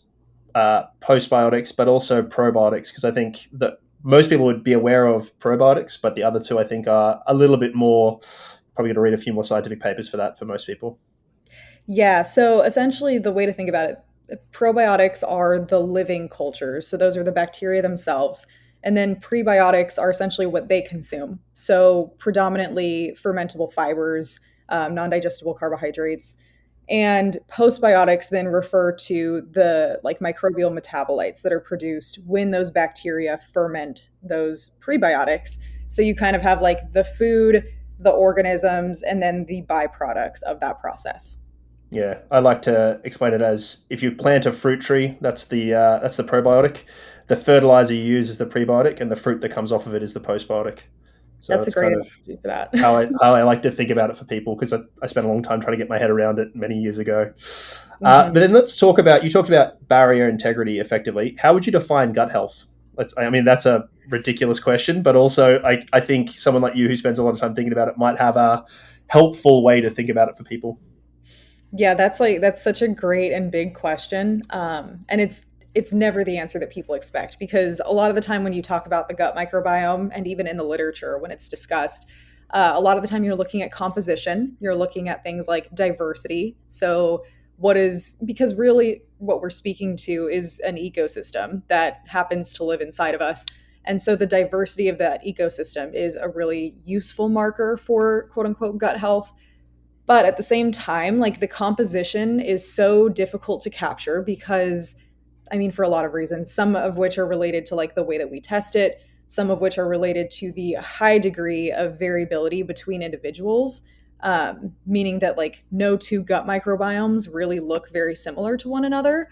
postbiotics, but also probiotics, because I think that most people would be aware of probiotics, but the other two I think are a little bit more. Probably going to read a few more scientific papers for that for most people. Yeah, so essentially, the way to think about it, probiotics are the living cultures. So those are the bacteria themselves. And then prebiotics are essentially what they consume. So predominantly fermentable fibers, non digestible carbohydrates. And postbiotics then refer to the like microbial metabolites that are produced when those bacteria ferment those prebiotics. So you kind of have like the food, the organisms, and then the byproducts of that process. Yeah, I like to explain it as if you plant a fruit tree, that's the probiotic. The fertilizer you use is the prebiotic, and the fruit that comes off of it is the postbiotic. So That's a great kind of analogy for that. how I like to think about it for people, because I spent a long time trying to get my head around it many years ago. But then let's talk about, you talked about barrier integrity effectively. How would you define gut health? I mean, that's a ridiculous question, but also I think someone like you who spends a lot of time thinking about it might have a helpful way to think about it for people. Yeah, that's such a great and big question. And it's never the answer that people expect, because a lot of the time when you talk about the gut microbiome, and even in the literature when it's discussed, a lot of the time you're looking at composition, you're looking at things like diversity. So because really what we're speaking to is an ecosystem that happens to live inside of us. And so the diversity of that ecosystem is a really useful marker for quote unquote gut health. But at the same time, like the composition is so difficult to capture because, I mean, for a lot of reasons, some of which are related to like the way that we test it, some of which are related to the high degree of variability between individuals, meaning that like no two gut microbiomes really look very similar to one another.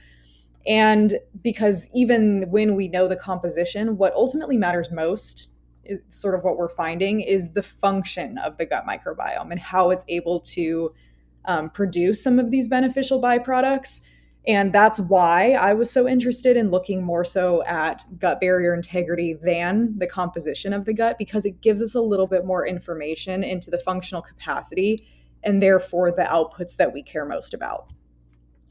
And because even when we know the composition, what ultimately matters most is sort of what we're finding is the function of the gut microbiome and how it's able to produce some of these beneficial byproducts. And that's why I was so interested in looking more so at gut barrier integrity than the composition of the gut, because it gives us a little bit more information into the functional capacity and therefore the outputs that we care most about.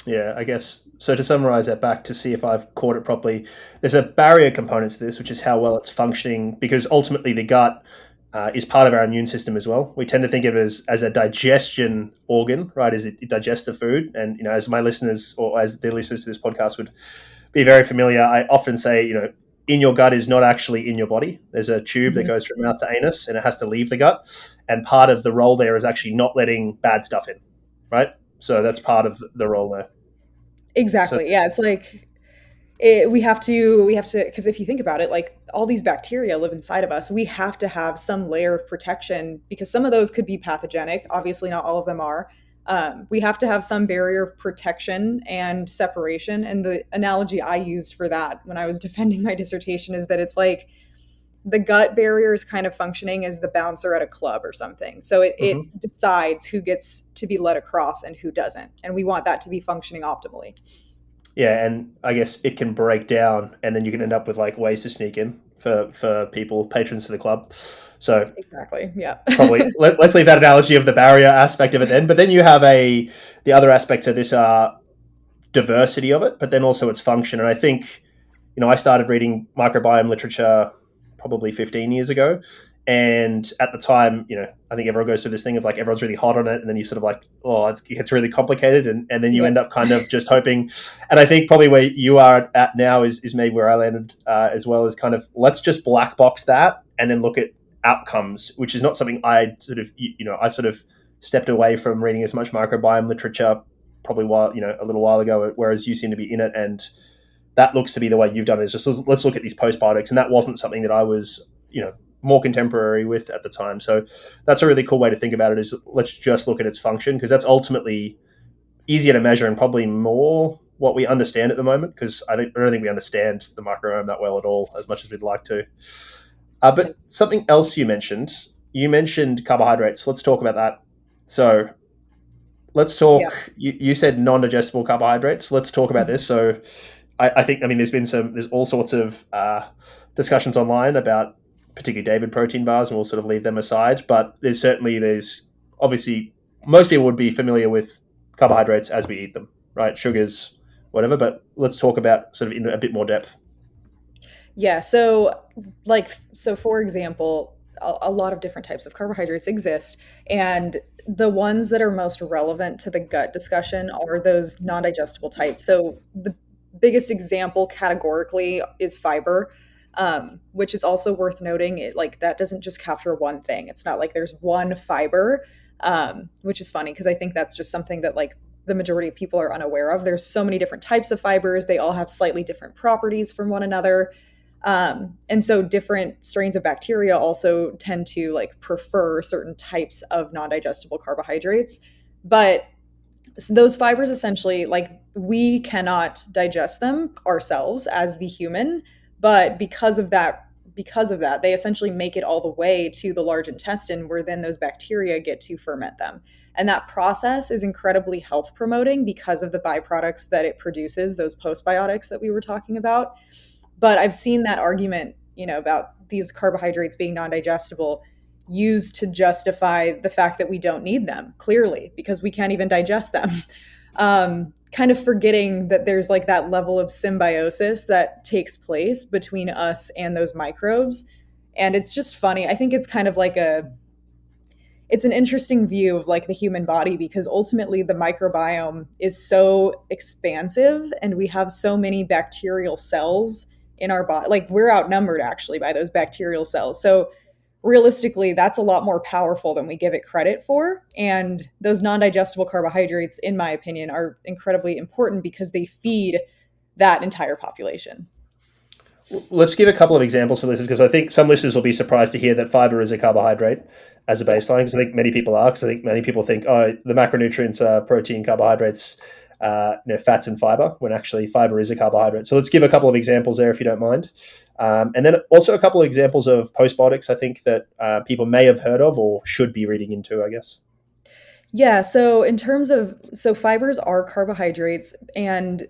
Yeah, I guess. So to summarize that back to see if I've caught it properly, there's a barrier component to this, which is how well it's functioning, because ultimately the gut is part of our immune system as well. We tend to think of it as a digestion organ, right? As it digests the food. And, as my listeners, or as the listeners to this podcast would be very familiar, I often say, in your gut is not actually in your body. There's a tube that goes from mouth to anus, and it has to leave the gut. And part of the role there is actually not letting bad stuff in, right? So that's part of the role there. Exactly. So, yeah, it's like we have to, because if you think about it, like all these bacteria live inside of us. We have to have some layer of protection because some of those could be pathogenic. Obviously, not all of them are. We have to have some barrier of protection and separation. And the analogy I used for that when I was defending my dissertation is that it's like the gut barrier is kind of functioning as the bouncer at a club or something. So it decides who gets to be let across and who doesn't. And we want that to be functioning optimally. Yeah, and I guess it can break down, and then you can end up with like ways to sneak in for people, patrons to the club. So exactly, yeah. Probably let's leave that analogy of the barrier aspect of it then. But then you have the other aspects of this are diversity of it, but then also its function. And I think, I started reading microbiome literature probably 15 years ago. And at the time, I think everyone goes through this thing of like everyone's really hot on it, and then you sort of like, oh, it gets really complicated, and then you end up kind of just hoping. And I think probably where you are at now is maybe where I landed as well, is kind of let's just black box that and then look at outcomes, which is not something I sort of stepped away from reading as much microbiome literature probably a little while ago, whereas you seem to be in it, and that looks to be the way you've done it, is just let's look at these postbiotics, and that wasn't something that I was more contemporary with at the time. So that's a really cool way to think about it, is let's just look at its function, because that's ultimately easier to measure and probably more what we understand at the moment, because I don't think we understand the microbiome that well at all, as much as we'd like to. But something else you mentioned carbohydrates. Let's talk about that. So let's talk, you said non-digestible carbohydrates. Let's talk about this. So I think, there's all sorts of discussions online about particularly David protein bars, and we'll sort of leave them aside. But there's obviously most people would be familiar with carbohydrates as we eat them, right? Sugars, whatever. But let's talk about sort of in a bit more depth. Yeah. So for example, a lot of different types of carbohydrates exist, and the ones that are most relevant to the gut discussion are those non-digestible types. So the biggest example categorically is fiber. Which is also worth noting, that doesn't just capture one thing. It's not like there's one fiber, which is funny because I think that's just something that the majority of people are unaware of. There's so many different types of fibers. They all have slightly different properties from one another. And so different strains of bacteria also tend to prefer certain types of non-digestible carbohydrates. But those fibers essentially, we cannot digest them ourselves as the human. But because of that, they essentially make it all the way to the large intestine, where then those bacteria get to ferment them. And that process is incredibly health promoting because of the byproducts that it produces, those postbiotics that we were talking about. But I've seen that argument, about these carbohydrates being non-digestible used to justify the fact that we don't need them, clearly, because we can't even digest them. Kind of forgetting that there's that level of symbiosis that takes place between us and those microbes. And it's just funny. I think it's kind of it's an interesting view of the human body, because ultimately the microbiome is so expansive and we have so many bacterial cells in our body. We're outnumbered actually by those bacterial cells. So realistically, that's a lot more powerful than we give it credit for. And those non-digestible carbohydrates, in my opinion, are incredibly important because they feed that entire population. Let's give a couple of examples for listeners, because I think some listeners will be surprised to hear that fiber is a carbohydrate as a baseline, because I think many people are, because I think many people think, oh, the macronutrients are protein, carbohydrates, fats and fiber, when actually fiber is a carbohydrate. So let's give a couple of examples there, if you don't mind. And then also a couple of examples of postbiotics, I think, that people may have heard of or should be reading into, I guess. Yeah. So in terms of, fibers are carbohydrates, and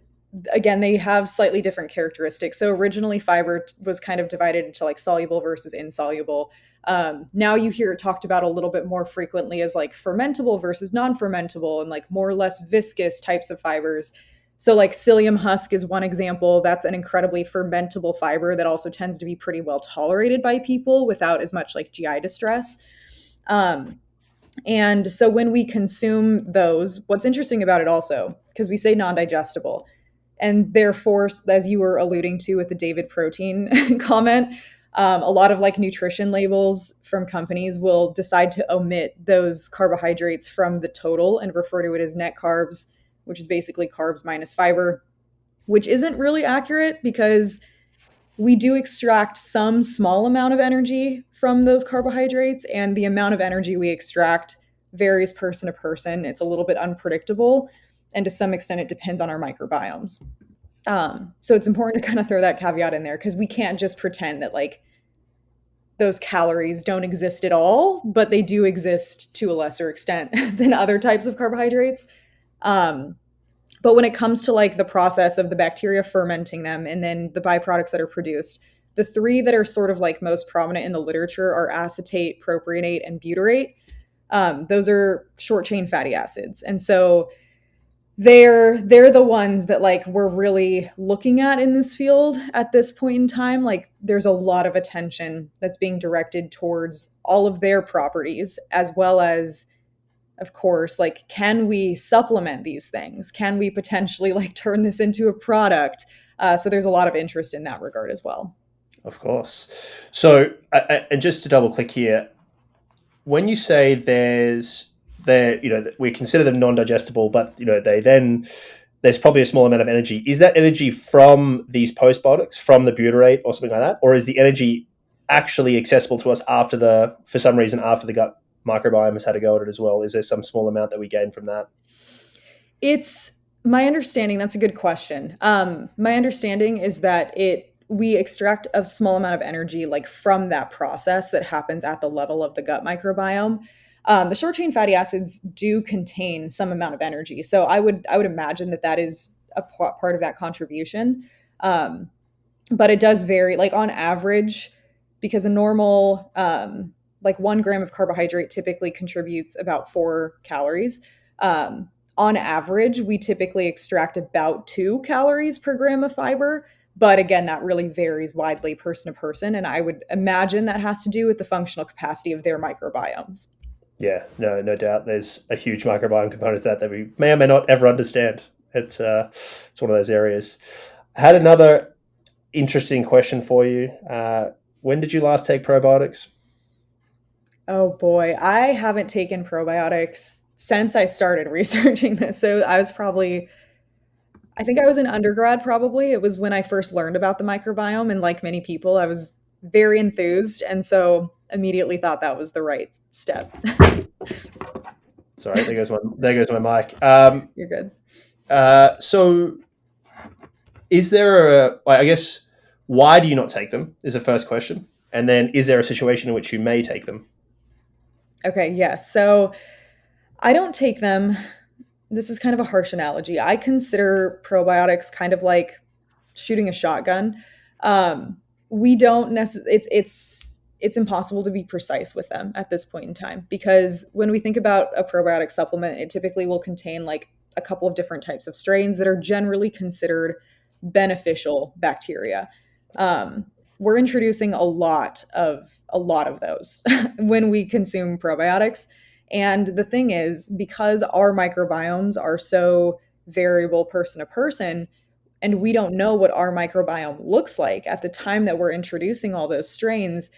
again, they have slightly different characteristics. So originally fiber was kind of divided into soluble versus insoluble. Now you hear it talked about a little bit more frequently as fermentable versus non-fermentable, and more or less viscous types of fibers. So psyllium husk is one example. That's an incredibly fermentable fiber that also tends to be pretty well tolerated by people without as much GI distress. And so when we consume those, what's interesting about it also, because we say non-digestible, and therefore, as you were alluding to with the David protein comment, a lot of nutrition labels from companies will decide to omit those carbohydrates from the total and refer to it as net carbs, which is basically carbs minus fiber, which isn't really accurate, because we do extract some small amount of energy from those carbohydrates, and the amount of energy we extract varies person to person. It's a little bit unpredictable, and to some extent it depends on our microbiomes. So it's important to kind of throw that caveat in there, because we can't just pretend that those calories don't exist at all, but they do exist to a lesser extent than other types of carbohydrates. But when it comes to the process of the bacteria fermenting them and then the byproducts that are produced, the three that are sort of most prominent in the literature are acetate, propionate, and butyrate. Those are short chain fatty acids. And so they're the ones that like we're really looking at in this field at this point in time. Like there's a lot of attention that's being directed towards all of their properties, as well as, of course, like, can we supplement these things? Can we potentially like turn this into a product? So there's a lot of interest in that regard as well. Of course. So, and just to double click here, when you say we consider them non-digestible, but there's probably a small amount of energy. Is that energy from these postbiotics, from the butyrate or something like that, or is the energy actually accessible to us for some reason after the gut microbiome has had a go at it as well? Is there some small amount that we gain from that? It's my understanding. That's a good question. My understanding is that we extract a small amount of energy like from that process that happens at the level of the gut microbiome. The short chain fatty acids do contain some amount of energy, so I would imagine that is a part of that contribution. But it does vary. Like on average, because a normal like 1 gram of carbohydrate typically contributes about 4 calories. On average, we typically extract about 2 calories per gram of fiber. But again, that really varies widely person to person. And I would imagine that has to do with the functional capacity of their microbiomes. Yeah, no doubt. There's a huge microbiome component to that we may or may not ever understand. It's one of those areas. I had another interesting question for you. When did you last take probiotics? Oh boy, I haven't taken probiotics since I started researching this. So I think I was in undergrad probably. It was when I first learned about the microbiome, and like many people, I was very enthused, and so immediately thought that was the right step. Sorry, there goes my mic. You're good. So is there I guess, why do you not take them is the first question. And then is there a situation in which you may take them? Okay, yes. So I don't take them. This is kind of a harsh analogy. I consider probiotics kind of like shooting a shotgun. We don't necessarily, it's impossible to be precise with them at this point in time, because when we think about a probiotic supplement, it typically will contain like a couple of different types of strains that are generally considered beneficial bacteria. We're introducing a lot of those when we consume probiotics. And the thing is, because our microbiomes are so variable person to person, and we don't know what our microbiome looks like at the time that we're introducing all those strains,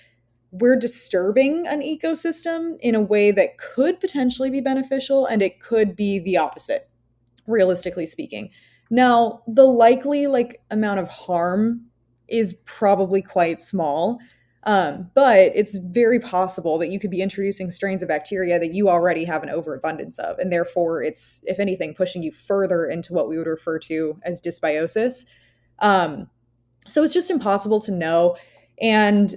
we're disturbing an ecosystem in a way that could potentially be beneficial, and it could be the opposite, realistically speaking. Now, the likely amount of harm is probably quite small, but it's very possible that you could be introducing strains of bacteria that you already have an overabundance of, and therefore it's, if anything, pushing you further into what we would refer to as dysbiosis. So it's just impossible to know. And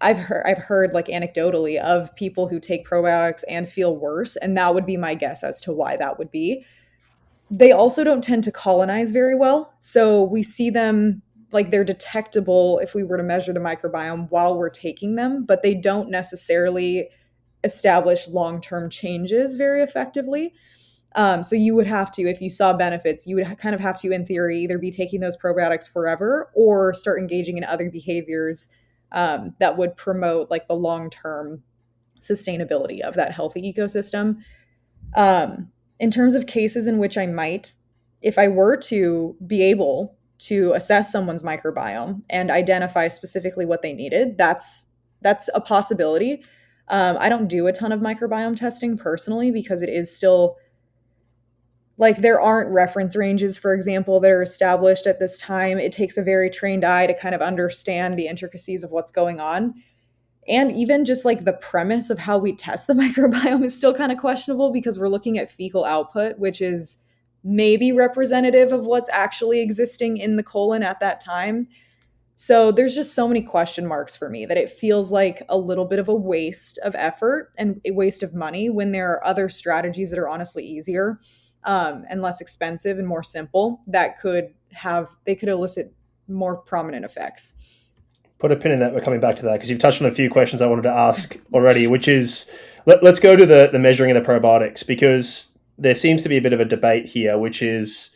I've heard like anecdotally of people who take probiotics and feel worse, and that would be my guess as to why that would be. They also don't tend to colonize very well, so we see them like they're detectable if we were to measure the microbiome while we're taking them, but they don't necessarily establish long-term changes very effectively. So you would have to, if you saw benefits, you would kind of have to, in theory, either be taking those probiotics forever or start engaging in other behaviors that would promote like the long-term sustainability of that healthy ecosystem. In terms of cases in which I might, if I were to be able to assess someone's microbiome and identify specifically what they needed, that's a possibility. I don't do a ton of microbiome testing personally because it is still like there aren't reference ranges, for example, that are established at this time. It takes a very trained eye to kind of understand the intricacies of what's going on. And even just like the premise of how we test the microbiome is still kind of questionable because we're looking at fecal output, which is maybe representative of what's actually existing in the colon at that time. So there's just so many question marks for me that it feels like a little bit of a waste of effort and a waste of money when there are other strategies that are honestly easier and less expensive and more simple that could elicit more prominent effects. Put a pin in that. We're coming back to that because you've touched on a few questions I wanted to ask already, which is let's go to the measuring of the probiotics, because there seems to be a bit of a debate here, which is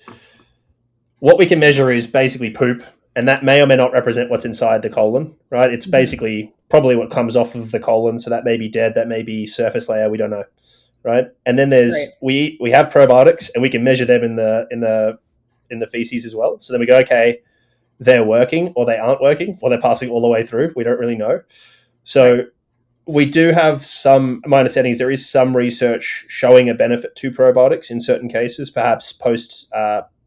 what we can measure is basically poop, and that may or may not represent what's inside the colon, right? It's basically probably what comes off of the colon, so that may be dead, that may be surface layer, we don't know, right? And then there's we have probiotics, and we can measure them in the feces as well. So then we go, okay, they're working, or they aren't working, or they're passing all the way through. We don't really know. So we do have some, my understanding is there is some research showing a benefit to probiotics in certain cases, perhaps post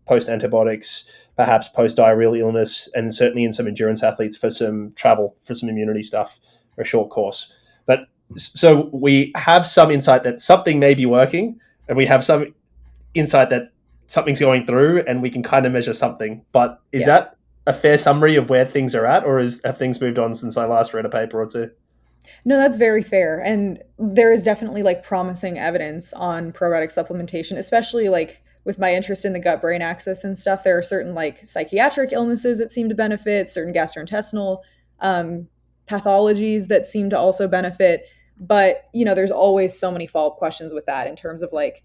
antibiotics, perhaps post diarrheal illness, and certainly in some endurance athletes for some travel, for some immunity stuff, or a short course. But so we have some insight that something may be working, and we have some insight that something's going through, and we can kind of measure something. But is that a fair summary of where things are at, or have things moved on since I last read a paper or two? No, that's very fair. And there is definitely like promising evidence on probiotic supplementation, especially like with my interest in the gut-brain axis and stuff. There are certain like psychiatric illnesses that seem to benefit, certain gastrointestinal pathologies that seem to also benefit. But, you know, there's always so many follow-up questions with that in terms of like,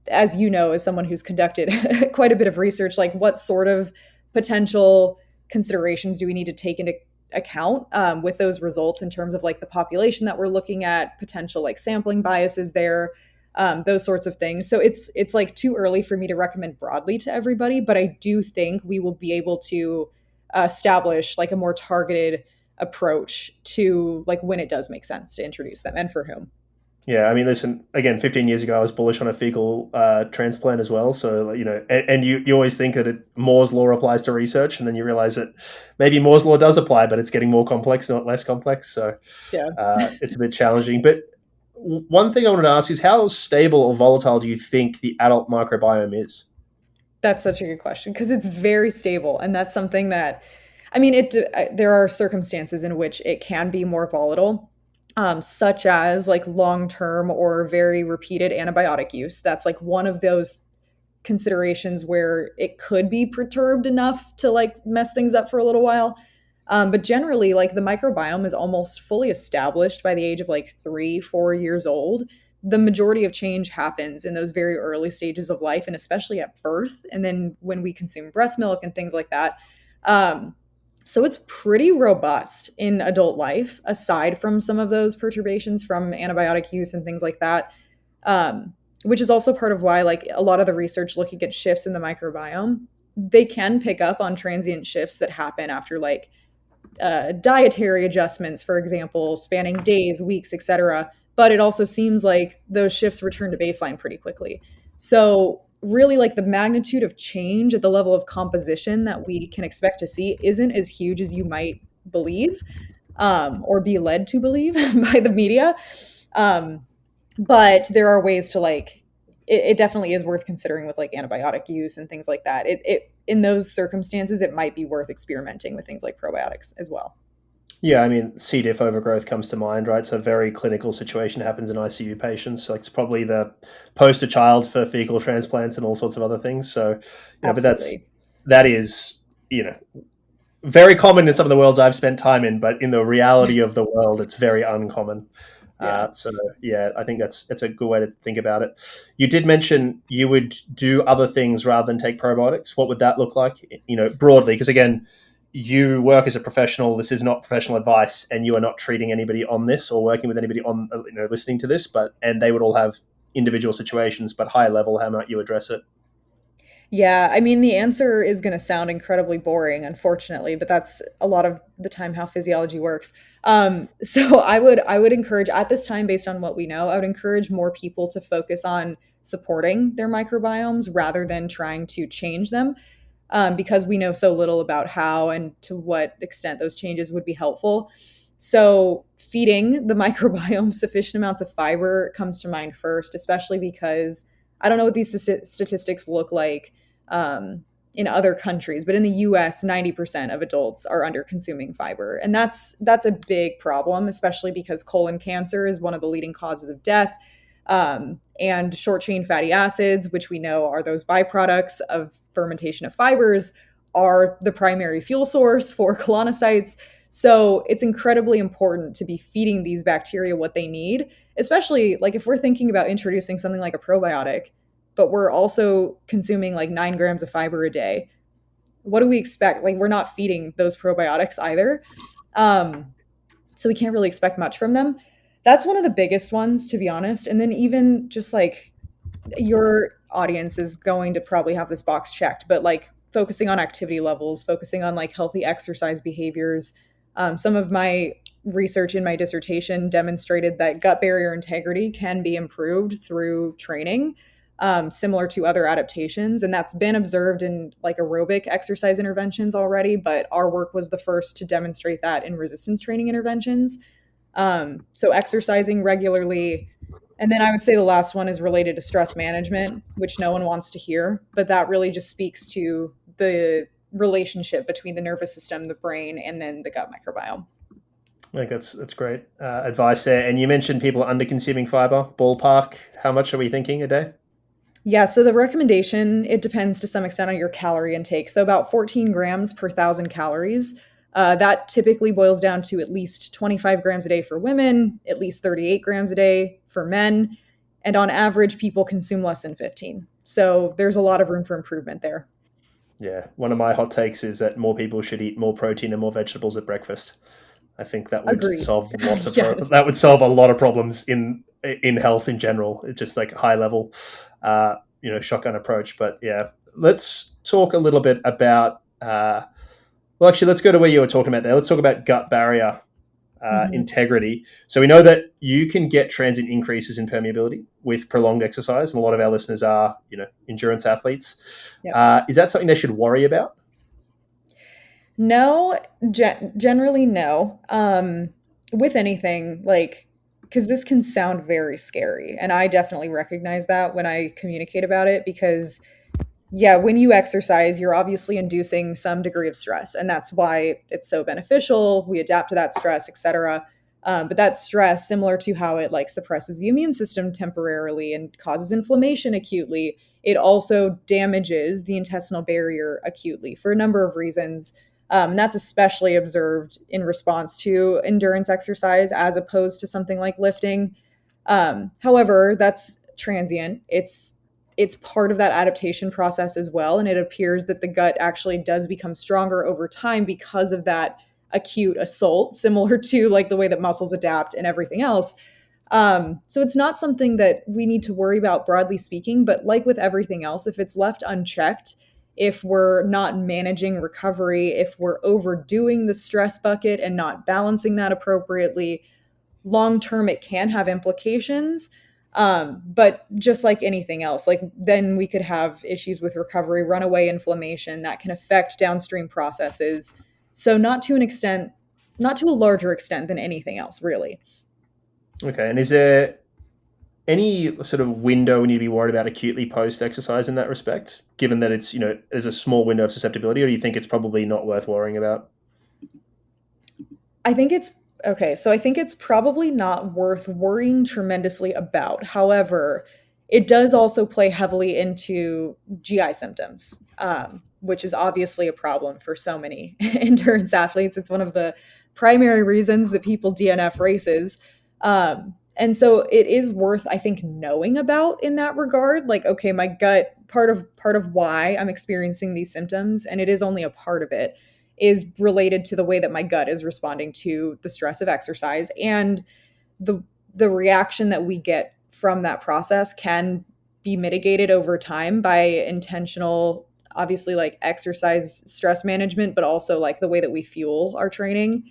as you know, as someone who's conducted quite a bit of research, like what sort of potential considerations do we need to take into account with those results in terms of like the population that we're looking at, potential like sampling biases there, those sorts of things. So it's like too early for me to recommend broadly to everybody, but I do think we will be able to establish like a more targeted approach to like when it does make sense to introduce them and for whom. Yeah, I mean, listen, again, 15 years ago, I was bullish on a fecal transplant as well. So, you know, and you always think that Moore's law applies to research, and then you realize that maybe Moore's law does apply, but it's getting more complex, not less complex. So it's a bit challenging. But one thing I wanted to ask is, how stable or volatile do you think the adult microbiome is? That's such a good question, because it's very stable. And that's something that, I mean, there are circumstances in which it can be more volatile. Such as like long-term or very repeated antibiotic use. That's like one of those considerations where it could be perturbed enough to like mess things up for a little while. But generally, like the microbiome is almost fully established by the age of like 3-4 years old. The majority of change happens in those very early stages of life, and especially at birth. And then when we consume breast milk and things like that. So it's pretty robust in adult life, aside from some of those perturbations from antibiotic use and things like that, which is also part of why like a lot of the research looking at shifts in the microbiome, they can pick up on transient shifts that happen after like dietary adjustments, for example, spanning days, weeks, etc. But it also seems like those shifts return to baseline pretty quickly. So really like the magnitude of change at the level of composition that we can expect to see isn't as huge as you might believe or be led to believe by the media. But there are ways to like, it definitely is worth considering with like antibiotic use and things like that. It in those circumstances, it might be worth experimenting with things like probiotics as well. Yeah, I mean, C. diff overgrowth comes to mind, right? So a very clinical situation happens in ICU patients. So it's probably the poster child for fecal transplants and all sorts of other things. So, you know, but that is, you know, very common in some of the worlds I've spent time in, but in the reality of the world, it's very uncommon. So yeah, I think that's a good way to think about it. You did mention you would do other things rather than take probiotics. What would that look like, you know, broadly? Because again, you work as a professional. This is not professional advice, and you are not treating anybody on this or working with anybody on, you know, listening to this. And they would all have individual situations, but high level, how might you address it? Yeah, I mean, the answer is going to sound incredibly boring, unfortunately, but that's a lot of the time how physiology works. So I would encourage at this time, based on what we know, I would encourage more people to focus on supporting their microbiomes rather than trying to change them. Because we know so little about how and to what extent those changes would be helpful. So feeding the microbiome sufficient amounts of fiber comes to mind first, especially because I don't know what these statistics look like in other countries, but in the US, 90% of adults are under consuming fiber. And that's a big problem, especially because colon cancer is one of the leading causes of death. And short chain fatty acids, which we know are those byproducts of fermentation of fibers, are the primary fuel source for colonocytes. So it's incredibly important to be feeding these bacteria what they need, especially like if we're thinking about introducing something like a probiotic. but we're also consuming like 9 grams of fiber a day. What do we expect? Like, we're not feeding those probiotics either. So we can't really expect much from them. That's one of the biggest ones, to be honest. And then even just like, your audience is going to probably have this box checked, but like focusing on activity levels, focusing on like healthy exercise behaviors. Some of my research in my dissertation demonstrated that gut barrier integrity can be improved through training, similar to other adaptations. And that's been observed in like aerobic exercise interventions already, but our work was the first to demonstrate that in resistance training interventions. So exercising regularly. And then I would say the last one is related to stress management, which no one wants to hear, but that really just speaks to the relationship between the nervous system, the brain, and then the gut microbiome. I think that's great advice there. And you mentioned people are under consuming fiber. Ballpark, how much are we thinking a day? Yeah, so the recommendation, it depends to some extent on your calorie intake. So about 14 grams per 1,000 calories. That typically boils down to at least 25 grams a day for women, at least 38 grams a day for men. And on average, people consume less than 15. So there's a lot of room for improvement there. Yeah, one of my hot takes is that more people should eat more protein and more vegetables at breakfast. I think that would Agreed. solve lots of Yes. that would solve a lot of problems in health in general. It's just like high level, shotgun approach. But yeah, let's talk a little bit about. Well, actually, let's go to where you were talking about there. Let's talk about gut barrier integrity. So we know that you can get transient increases in permeability with prolonged exercise, and a lot of our listeners are, endurance athletes. Yep. Is that something they should worry about? No, generally no. With anything, like, because this can sound very scary, and I definitely recognize that when I communicate about it, because yeah, when you exercise, you're obviously inducing some degree of stress, and that's why it's so beneficial. We adapt to that stress, etc. But that stress, similar to how it like suppresses the immune system temporarily and causes inflammation acutely, it also damages the intestinal barrier acutely for a number of reasons. And that's especially observed in response to endurance exercise as opposed to something like lifting. However, that's transient. It's part of that adaptation process as well. And it appears that the gut actually does become stronger over time because of that acute assault, similar to like the way that muscles adapt and everything else. So it's not something that we need to worry about broadly speaking, but like with everything else, if it's left unchecked, if we're not managing recovery, if we're overdoing the stress bucket and not balancing that appropriately, long term, it can have implications. But just like anything else, like then we could have issues with recovery, runaway inflammation that can affect downstream processes. So not to a larger extent than anything else, really. Okay. And is there any sort of window we need to be worried about acutely post-exercise in that respect, given that it's, there's a small window of susceptibility, or do you think it's probably not worth worrying about? I think it's probably not worth worrying tremendously about. However, it does also play heavily into GI symptoms, which is obviously a problem for so many endurance athletes. It's one of the primary reasons that people DNF races. And so it is worth, I think, knowing about in that regard. Like, okay, my gut, part of why I'm experiencing these symptoms, and it is only a part of it, is related to the way that my gut is responding to the stress of exercise. And the reaction that we get from that process can be mitigated over time by intentional, obviously, like exercise stress management, but also like the way that we fuel our training,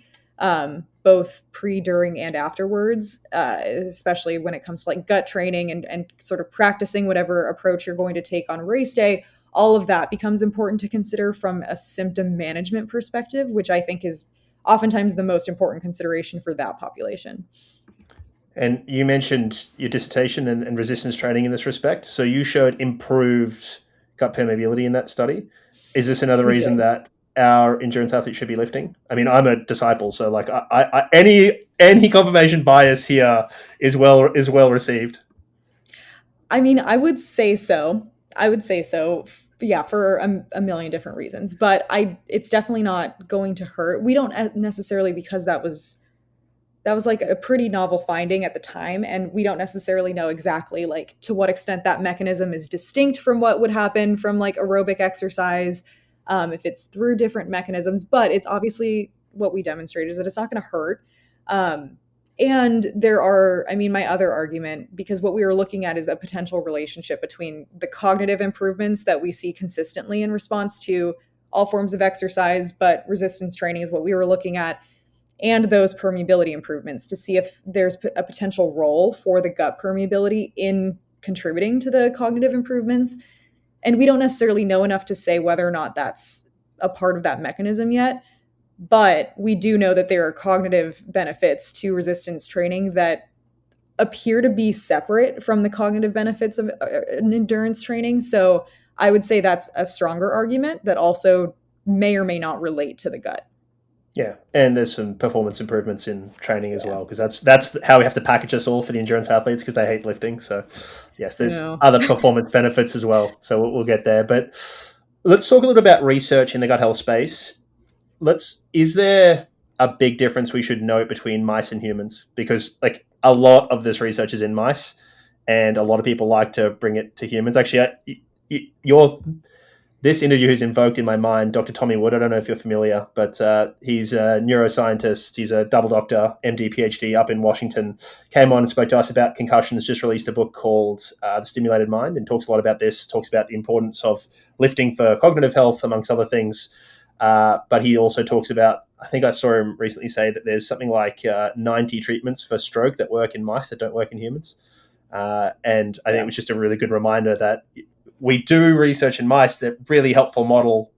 both pre, during, and afterwards, especially when it comes to like gut training and sort of practicing whatever approach you're going to take on race day. All of that becomes important to consider from a symptom management perspective, which I think is oftentimes the most important consideration for that population. And you mentioned your dissertation and resistance training in this respect. So you showed improved gut permeability in that study. Is this another reason that our endurance athletes should be lifting? I mean, I'm a disciple, so like any confirmation bias here is well received. I mean, I would say so. Yeah, for a million different reasons, but it's definitely not going to hurt. We don't necessarily, because that was like a pretty novel finding at the time. And we don't necessarily know exactly like to what extent that mechanism is distinct from what would happen from like aerobic exercise, if it's through different mechanisms, but it's obviously what we demonstrated is that it's not going to hurt. And there are, I mean, my other argument, because what we were looking at is a potential relationship between the cognitive improvements that we see consistently in response to all forms of exercise, but resistance training is what we were looking at, and those permeability improvements to see if there's a potential role for the gut permeability in contributing to the cognitive improvements. And we don't necessarily know enough to say whether or not that's a part of that mechanism yet. But we do know that there are cognitive benefits to resistance training that appear to be separate from the cognitive benefits of an endurance training. So I would say that's a stronger argument that also may or may not relate to the gut. Yeah, and there's some performance improvements in training as well, because that's how we have to package us all for the endurance athletes, because they hate lifting. So yes, there's other performance benefits as well. So we'll get there. But let's talk a little bit about research in the gut health space. Is there a big difference we should note between mice and humans? Because like a lot of this research is in mice, and a lot of people like to bring it to humans. Actually, this interview is invoked in my mind, Dr. Tommy Wood. I don't know if you're familiar, but he's a neuroscientist. He's a double doctor, MD, PhD up in Washington. Came on and spoke to us about concussions, just released a book called The Stimulated Mind, and talks a lot about this, talks about the importance of lifting for cognitive health, amongst other things. But he also talks about, I think I saw him recently say that there's something like 90 treatments for stroke that work in mice that don't work in humans. And I think it was just a really good reminder that we do research in mice that really helpful model,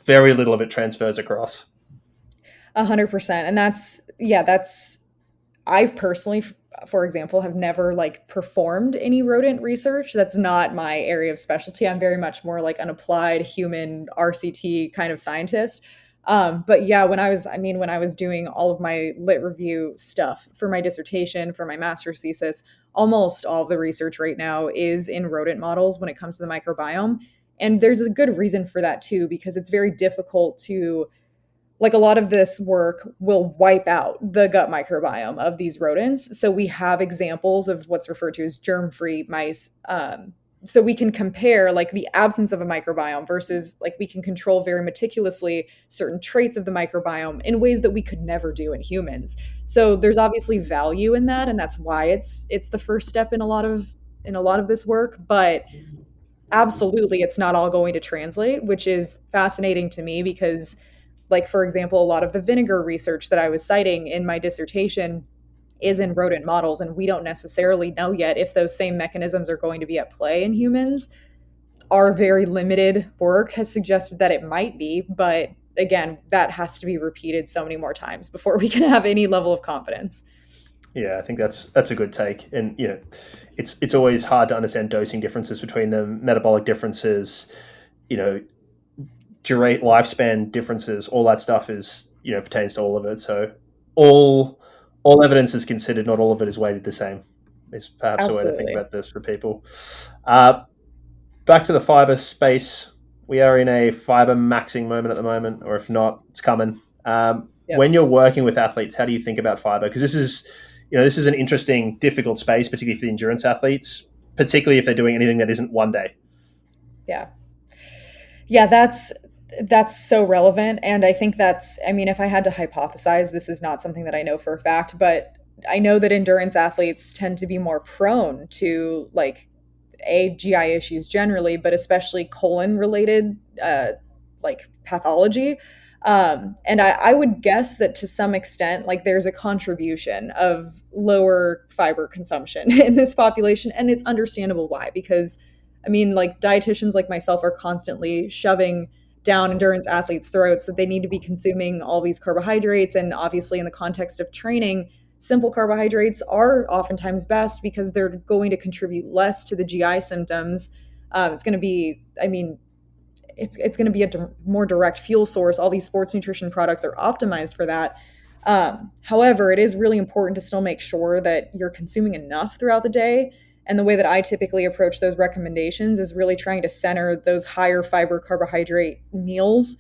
very little of it transfers across. 100%. And I've personally, for example, have never like performed any rodent research. That's not my area of specialty. I'm very much more like an applied human RCT kind of scientist. But yeah, when I was doing all of my lit review stuff for my dissertation, for my master's thesis, almost all of the research right now is in rodent models when it comes to the microbiome. And there's a good reason for that too, because it's very difficult to, like, a lot of this work will wipe out the gut microbiome of these rodents. So we have examples of what's referred to as germ-free mice. So we can compare like the absence of a microbiome versus like we can control very meticulously certain traits of the microbiome in ways that we could never do in humans. So there's obviously value in that, and that's why it's the first step in a lot of this work. But absolutely, it's not all going to translate, which is fascinating to me because, like, for example, a lot of the vinegar research that I was citing in my dissertation is in rodent models, and we don't necessarily know yet if those same mechanisms are going to be at play in humans. Our very limited work has suggested that it might be, but again, that has to be repeated so many more times before we can have any level of confidence. Yeah, I think that's a good take. And it's always hard to understand dosing differences between them, metabolic differences, lifespan differences, all that stuff is, pertains to all of it. So all evidence is considered, not all of it is weighted the same, is perhaps a way to think about this for people. Back to the fiber space. We are in a fiber maxing moment at the moment, or if not, it's coming. When you're working with athletes, how do you think about fiber? Because this is an interesting, difficult space, particularly for the endurance athletes, particularly if they're doing anything that isn't one day. Yeah, that's so relevant. And I think if I had to hypothesize, this is not something that I know for a fact, but I know that endurance athletes tend to be more prone to GI issues generally, but especially colon related, pathology. And I would guess that to some extent, there's a contribution of lower fiber consumption in this population. And it's understandable why, because dietitians like myself are constantly shoving down endurance athletes' throats that they need to be consuming all these carbohydrates. And obviously in the context of training, simple carbohydrates are oftentimes best because they're going to contribute less to the GI symptoms. It's going to be, it's going to be a more direct fuel source. All these sports nutrition products are optimized for that. However, it is really important to still make sure that you're consuming enough throughout the day. And the way that I typically approach those recommendations is really trying to center those higher fiber carbohydrate meals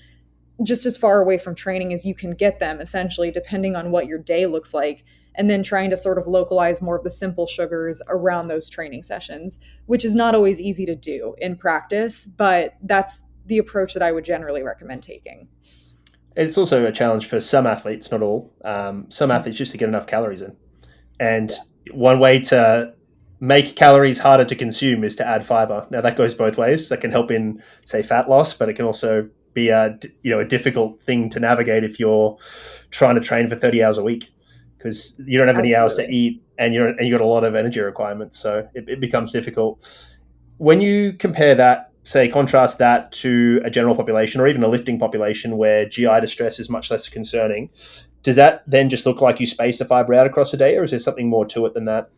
just as far away from training as you can get them, essentially, depending on what your day looks like. and then trying to sort of localize more of the simple sugars around those training sessions, which is not always easy to do in practice, but that's the approach that I would generally recommend taking. It's also a challenge for some athletes, not all. Some athletes just to get enough calories in. And one way to make calories harder to consume is to add fiber. Now that goes both ways. That can help in, say, fat loss, but it can also be a difficult thing to navigate if you're trying to train for 30 hours a week, because you don't have any hours to eat, and you got a lot of energy requirements. So it becomes difficult. When you compare that, say, contrast that to a general population or even a lifting population where GI distress is much less concerning, does that then just look like you space the fiber out across a day, or is there something more to it than that?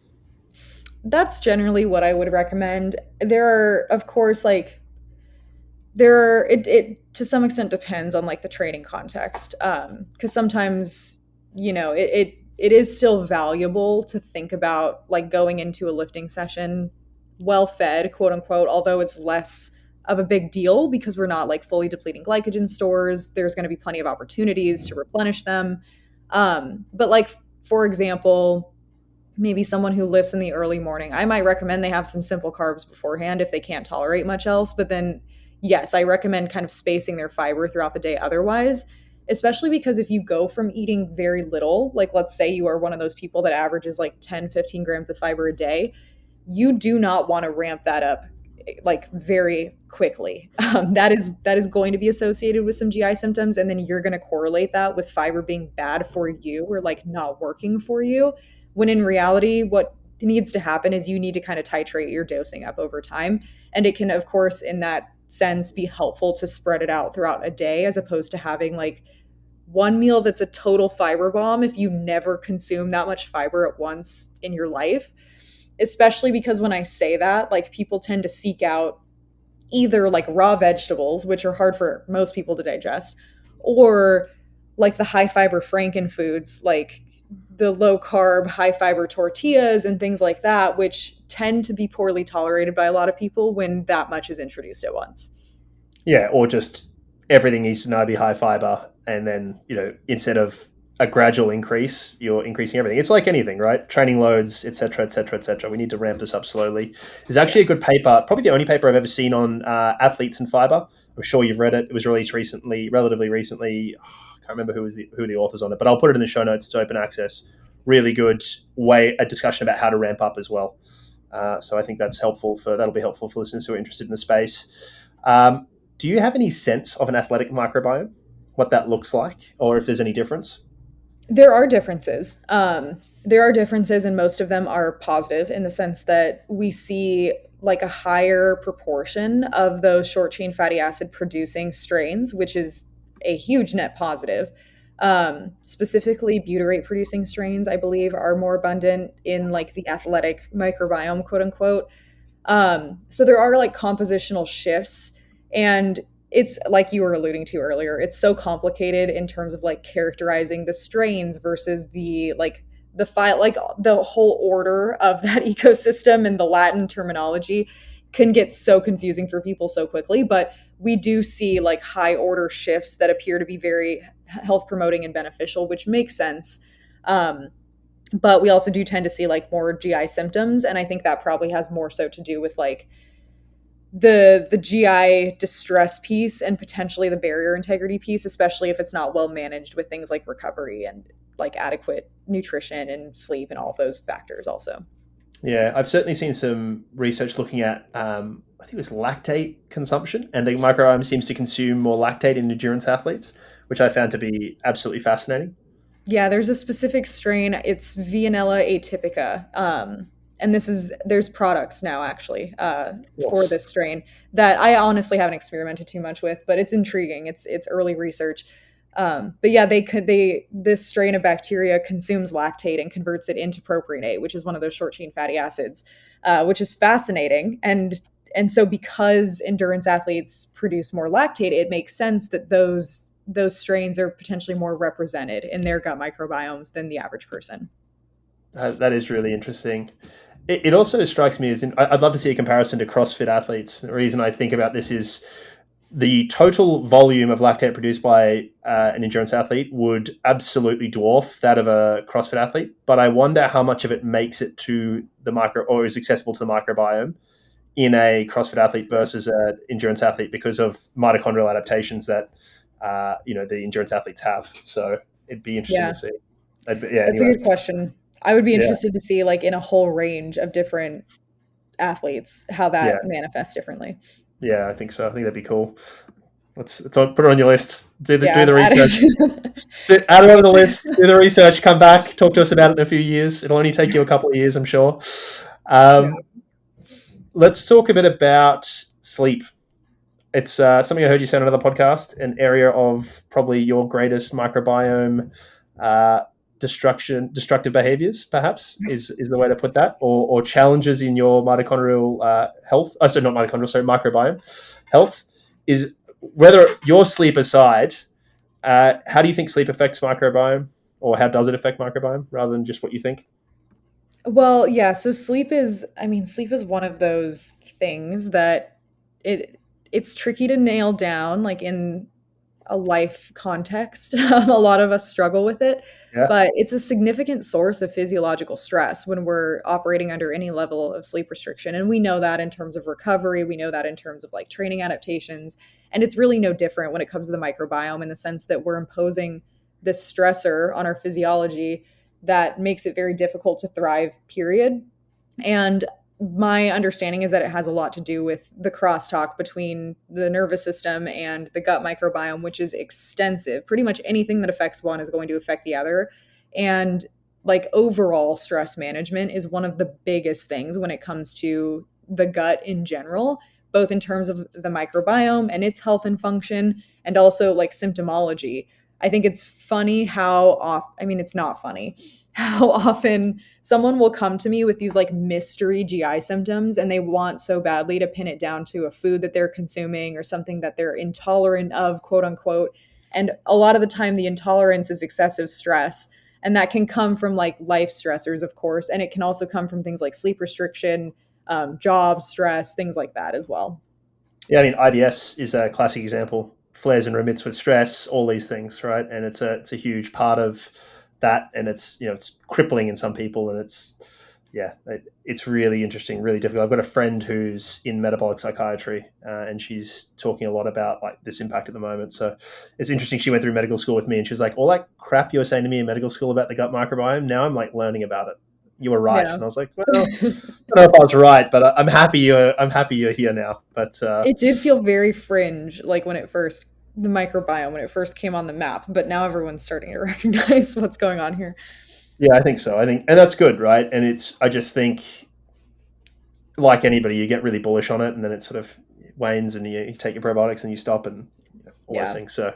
That's generally what I would recommend. There are, of course, it to some extent depends on like the training context. Because sometimes, it is still valuable to think about like going into a lifting session well fed, quote unquote, although it's less of a big deal because we're not like fully depleting glycogen stores. There's going to be plenty of opportunities to replenish them. But like, for example, maybe someone who lifts in the early morning, I might recommend they have some simple carbs beforehand if they can't tolerate much else. But then, yes, I recommend kind of spacing their fiber throughout the day otherwise, especially because if you go from eating very little, like let's say you are one of those people that averages like 10, 15 grams of fiber a day, you do not want to ramp that up like very quickly. That is going to be associated with some GI symptoms, and then you're going to correlate that with fiber being bad for you or like not working for you, when in reality what needs to happen is you need to kind of titrate your dosing up over time. And it can, of course, in that sense be helpful to spread it out throughout a day as opposed to having like one meal that's a total fiber bomb if you never consume that much fiber at once in your life. Especially because when I say that, like people tend to seek out either like raw vegetables, which are hard for most people to digest, or like the high fiber Franken foods, like the low carb, high fiber tortillas and things like that, which tend to be poorly tolerated by a lot of people when that much is introduced at once. Yeah, or just everything needs to now be high fiber, and then, instead of a gradual increase, you're increasing everything. It's like anything, right? Training loads, et cetera, et cetera, et cetera. We need to ramp this up slowly. There's actually a good paper, probably the only paper I've ever seen on athletes and fiber. I'm sure you've read it. It was released relatively recently. I can't remember who the author's on it, but I'll put it in the show notes. It's open access. Really good a discussion about how to ramp up as well. So I think that'll be helpful for listeners who are interested in the space. Do you have any sense of an athletic microbiome, what that looks like, or if there's any difference? There are differences. And most of them are positive in the sense that we see like a higher proportion of those short chain fatty acid producing strains, which is a huge net positive. Specifically butyrate producing strains, I believe, are more abundant in like the athletic microbiome, quote unquote. So there are like compositional shifts, and it's like you were alluding to earlier, it's so complicated in terms of like characterizing the strains versus the whole order of that ecosystem, and the Latin terminology can get so confusing for people so quickly. But we do see like high order shifts that appear to be very health promoting and beneficial, which makes sense. But we also do tend to see like more GI symptoms. And I think that probably has more so to do with like the GI distress piece and potentially the barrier integrity piece, especially if it's not well managed with things like recovery and like adequate nutrition and sleep and all of those factors also. Yeah, I've certainly seen some research looking at, I think it was lactate consumption, and the microbiome seems to consume more lactate in endurance athletes, which I found to be absolutely fascinating. Yeah, there's a specific strain. It's Vianella atypica. And there's products now actually for this strain that I honestly haven't experimented too much with, but it's intriguing. It's early research. But yeah, this strain of bacteria consumes lactate and converts it into propionate, which is one of those short chain fatty acids, which is fascinating. And so because endurance athletes produce more lactate, it makes sense that those strains are potentially more represented in their gut microbiomes than the average person. That is really interesting. It also strikes me as I'd love to see a comparison to CrossFit athletes. The reason I think about this is the total volume of lactate produced by an endurance athlete would absolutely dwarf that of a CrossFit athlete. But I wonder how much of it makes it to the micro, or is accessible to the microbiome in a CrossFit athlete versus an endurance athlete, because of mitochondrial adaptations that the endurance athletes have. So it'd be interesting to see. That's Anyway. a good question. I would be interested to see, like, in a whole range of different athletes, how that manifests differently. Yeah, I think so. I think that'd be cool. Let's put it on your list. Do the research. Add it on the list. Do the research. Come back. Talk to us about it in a few years. It'll only take you a couple of years, I'm sure. Let's talk a bit about sleep. It's something I heard you say on another podcast. An area of probably your greatest microbiome destructive behaviors, perhaps, is the way to put that, or challenges in your mitochondrial health. Not mitochondrial, sorry, microbiome health. Is whether your sleep aside, how do you think sleep affects microbiome, or how does it affect microbiome, rather than just what you think? Well, yeah. So sleep is one of those things that it's tricky to nail down, like, in a life context. A lot of us struggle with it, but it's a significant source of physiological stress when we're operating under any level of sleep restriction. And we know that in terms of recovery, we know that in terms of, like, training adaptations. And it's really no different when it comes to the microbiome, in the sense that we're imposing this stressor on our physiology that makes it very difficult to thrive, period. And my understanding is that it has a lot to do with the crosstalk between the nervous system and the gut microbiome, which is extensive. Pretty much anything that affects one is going to affect the other. And, like, overall stress management is one of the biggest things when it comes to the gut in general, both in terms of the microbiome and its health and function, and also, like, symptomology. I think it's funny it's not funny how often someone will come to me with these, like, mystery GI symptoms, and they want so badly to pin it down to a food that they're consuming or something that they're intolerant of, quote unquote. And a lot of the time the intolerance is excessive stress. And that can come from, like, life stressors, of course. And it can also come from things like sleep restriction, job stress, things like that as well. Yeah, I mean, IBS is a classic example. Flares and remits with stress, all these things, right? And it's a huge part of that, and it's crippling in some people, and it's really interesting, really difficult. I've got a friend who's in metabolic psychiatry, and she's talking a lot about, like, this impact at the moment. So it's interesting. She went through medical school with me, and she was like, all that crap you were saying to me in medical school about the gut microbiome, now I'm, like, learning about it. You were right. And I was like, well, I don't know if I was right, but I'm happy you're here now. But it did feel very fringe, like, when the microbiome, when it first came on the map, but now everyone's starting to recognize what's going on here. Yeah, I think so. And that's good, right? And I just think, like anybody, you get really bullish on it, and then it sort of wanes, and you take your probiotics and you stop, and all those things. So,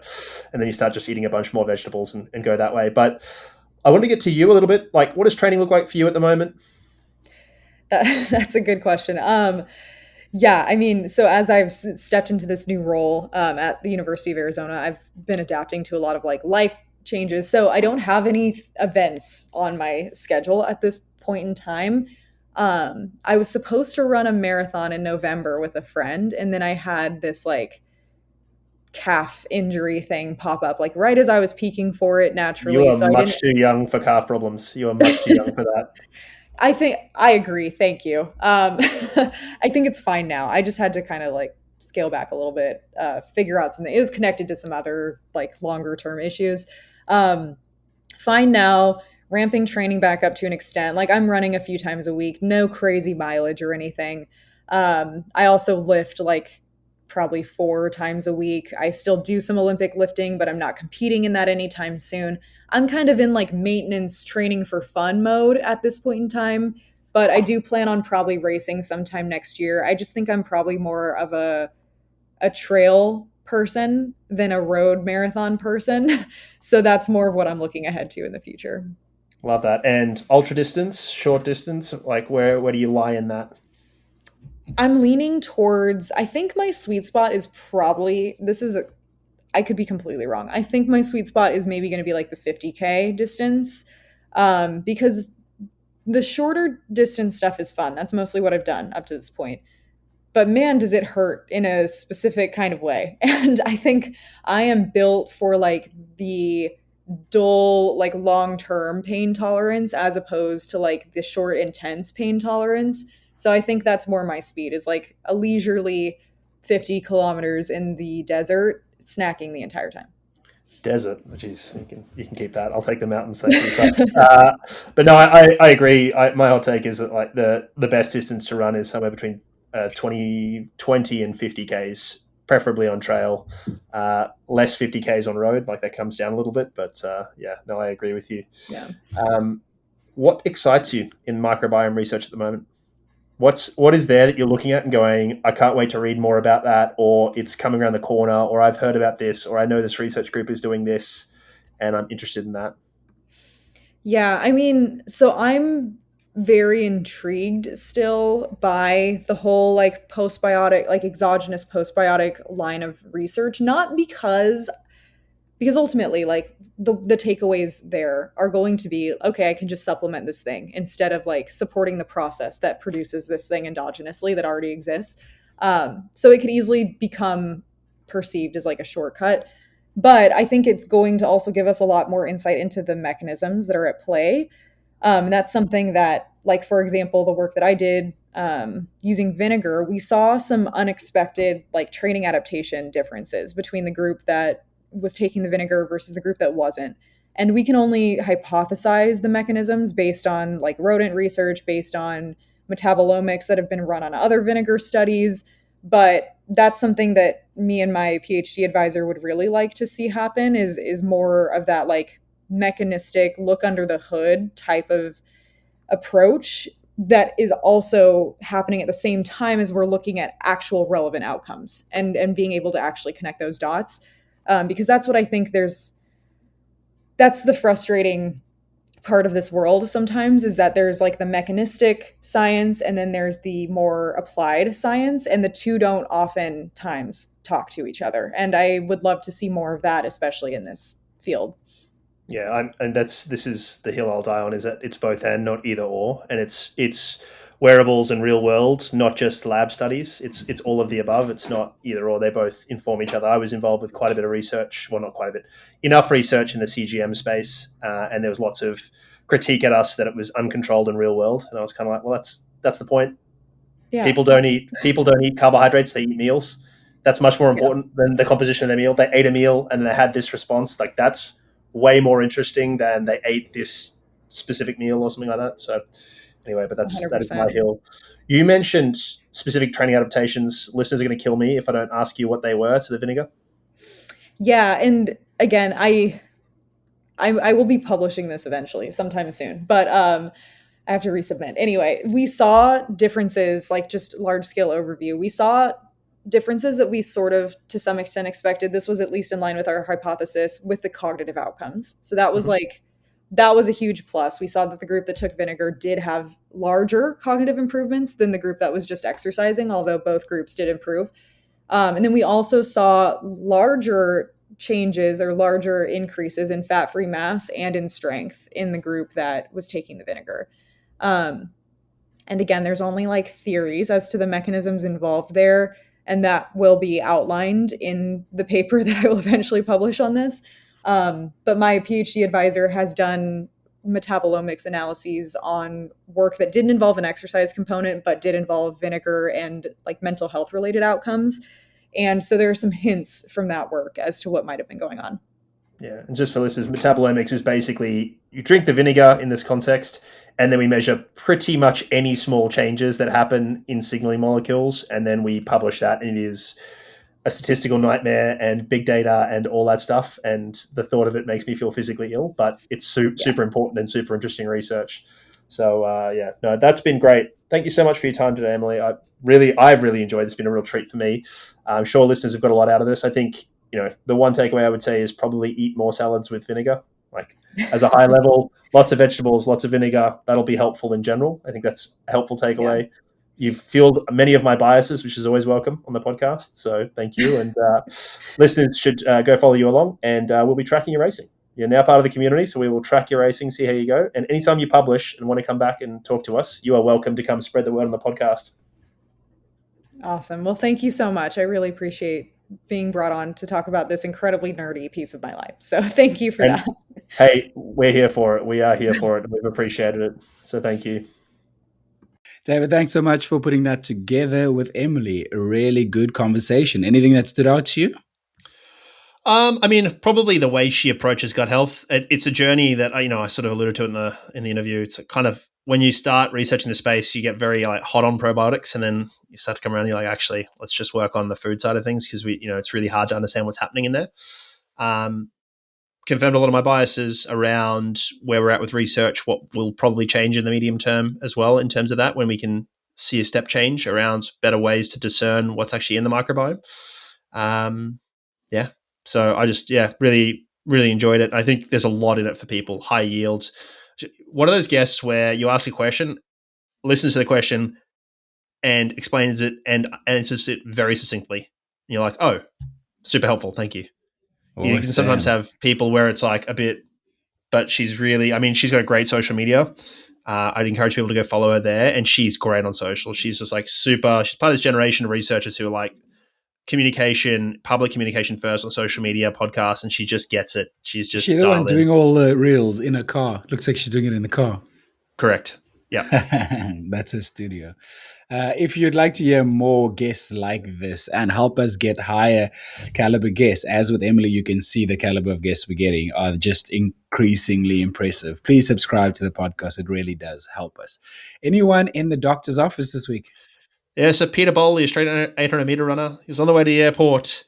and then you start just eating a bunch more vegetables and go that way. But I want to get to you a little bit. Like, what does training look like for you at the moment? That's a good question. Yeah, I mean, so as I've stepped into this new role at the University of Arizona, I've been adapting to a lot of, like, life changes. So I don't have any events on my schedule at this point in time. I was supposed to run a marathon in November with a friend, and then I had this, like, calf injury thing pop up, like, right as I was peaking for it naturally. You are much too young for calf problems. You are much too young for that. I agree. Thank you. I think it's fine now. I just had to kind of, like, scale back a little bit, figure out something. It was connected to some other, like, longer term issues. Fine now, ramping training back up to an extent. Like, I'm running a few times a week, no crazy mileage or anything. I also lift, like, probably 4 times a week. I still do some Olympic lifting, but I'm not competing in that anytime soon. I'm kind of in, like, maintenance training for fun mode at this point in time, but I do plan on probably racing sometime next year. I just think I'm probably more of a trail person than a road marathon person. So that's more of what I'm looking ahead to in the future. Love that. And ultra distance, short distance, like, where do you lie in that? I'm leaning towards, I think my sweet spot is probably, I could be completely wrong. I think my sweet spot is maybe going to be, like, the 50K distance, because the shorter distance stuff is fun. That's mostly what I've done up to this point. But man, does it hurt in a specific kind of way. And I think I am built for like the dull, like long-term pain tolerance as opposed to like the short, intense pain tolerance. So I think that's more my speed, is like a leisurely 50 kilometers in the desert, snacking the entire time. Desert, which is you can keep that. I'll take the mountains. Thank you. But no, I agree. My hot take is that like the best distance to run is somewhere between 20 and 50 Ks, preferably on trail, less 50 Ks on road. Like that comes down a little bit, but yeah, no, I agree with you. Yeah. What excites you in microbiome research at the moment? What is there that you're looking at and going, I can't wait to read more about that, or it's coming around the corner, or I've heard about this, or I know this research group is doing this and I'm interested in that? Yeah, I mean, so I'm very intrigued still by the whole like postbiotic, like exogenous postbiotic line of research, not because ultimately like the takeaways there are going to be, okay, I can just supplement this thing instead of like supporting the process that produces this thing endogenously that already exists. So it could easily become perceived as like a shortcut, but I think it's going to also give us a lot more insight into the mechanisms that are at play. And that's something that, like, for example, the work that I did using vinegar, we saw some unexpected like training adaptation differences between the group that was taking the vinegar versus the group that wasn't. And we can only hypothesize the mechanisms based on like rodent research, based on metabolomics that have been run on other vinegar studies. But that's something that me and my PhD advisor would really like to see happen, is more of that like mechanistic look under the hood type of approach that is also happening at the same time as we're looking at actual relevant outcomes and being able to actually connect those dots. Because that's what I think that's the frustrating part of this world sometimes, is that there's like the mechanistic science and then there's the more applied science, and the two don't oftentimes talk to each other. And I would love to see more of that, especially in this field. Yeah, and this is the hill I'll die on, is that it's both and, not either or, and it's wearables and real world, not just lab studies. It's all of the above. It's not either or. They both inform each other. I was involved with quite a bit of research. Well, not quite a bit, enough research in the CGM space, and there was lots of critique at us that it was uncontrolled and real world. And I was kind of like, well, that's the point. Yeah. People don't eat carbohydrates. They eat meals. That's much more important than the composition of their meal. They ate a meal and they had this response. Like that's way more interesting than they ate this specific meal or something like that. So anyway, but that is my hill. You mentioned specific training adaptations. Listeners are going to kill me if I don't ask you what they were to the vinegar. Yeah, and again, I will be publishing this eventually, sometime soon, but I have to resubmit. Anyway, we saw differences, like just large scale overview. We saw differences that we sort of, to some extent, expected. This was at least in line with our hypothesis with the cognitive outcomes. So that was that was a huge plus. We saw that the group that took vinegar did have larger cognitive improvements than the group that was just exercising, although both groups did improve. And then we also saw larger changes or larger increases in fat-free mass and in strength in the group that was taking the vinegar. And again, there's only like theories as to the mechanisms involved there, and that will be outlined in the paper that I will eventually publish on this. But my PhD advisor has done metabolomics analyses on work that didn't involve an exercise component, but did involve vinegar and like mental health related outcomes. And so there are some hints from that work as to what might have been going on. Yeah, and just for listeners, metabolomics is basically you drink the vinegar in this context, and then we measure pretty much any small changes that happen in signaling molecules, and then we publish that, and it is a statistical nightmare and big data and all that stuff, and the thought of it makes me feel physically ill, but it's super important and super interesting research. So yeah, no, that's been great. Thank you so much for your time today, Emily. I've really enjoyed this. It's been a real treat for me. I'm sure listeners have got a lot out of this. I think, the one takeaway I would say is probably eat more salads with vinegar. Like as a high level, lots of vegetables, lots of vinegar. That'll be helpful in general. I think that's a helpful takeaway. Yeah. You've fueled many of my biases, which is always welcome on the podcast. So thank you. And listeners should go follow you along, and we'll be tracking your racing. You're now part of the community, so we will track your racing, see how you go. And anytime you publish and want to come back and talk to us, you are welcome to come spread the word on the podcast. Awesome. Well, thank you so much. I really appreciate being brought on to talk about this incredibly nerdy piece of my life. So thank you for And that. hey, we're here for it. We are here for it. We've appreciated it. So thank you. David, thanks so much for putting that together with Emily. A really good conversation. Anything that stood out to you? I mean, probably the way she approaches gut health. It's a journey that I sort of alluded to in the interview. It's kind of when you start researching the space, you get very like hot on probiotics, and then you start to come around. You're like, actually, let's just work on the food side of things because it's really hard to understand what's happening in there. Confirmed a lot of my biases around where we're at with research, what will probably change in the medium term as well in terms of that, when we can see a step change around better ways to discern what's actually in the microbiome. Yeah. So I just, really, really enjoyed it. I think there's a lot in it for people, high yields. One of those guests where you ask a question, listens to the question and explains it and answers it very succinctly. And you're like, oh, super helpful. Thank you. Awesome. You can sometimes have people where it's like a bit, but she's got a great social media. I'd encourage people to go follow her there, and she's great on social. She's just like she's part of this generation of researchers who are like public communication first on social media, podcasts, and she just gets it. She's the one doing all the reels in a car. Looks like she's doing it in the car. Correct. Yeah. That's her studio. If you'd like to hear more guests like this and help us get higher caliber guests, as with Emily, you can see the caliber of guests we're getting are just increasingly impressive. Please subscribe to the podcast. It really does help us. Anyone in the doctor's office this week? Yeah, so Peter Bowl, the Australian 800-meter runner, he was on the way to the airport.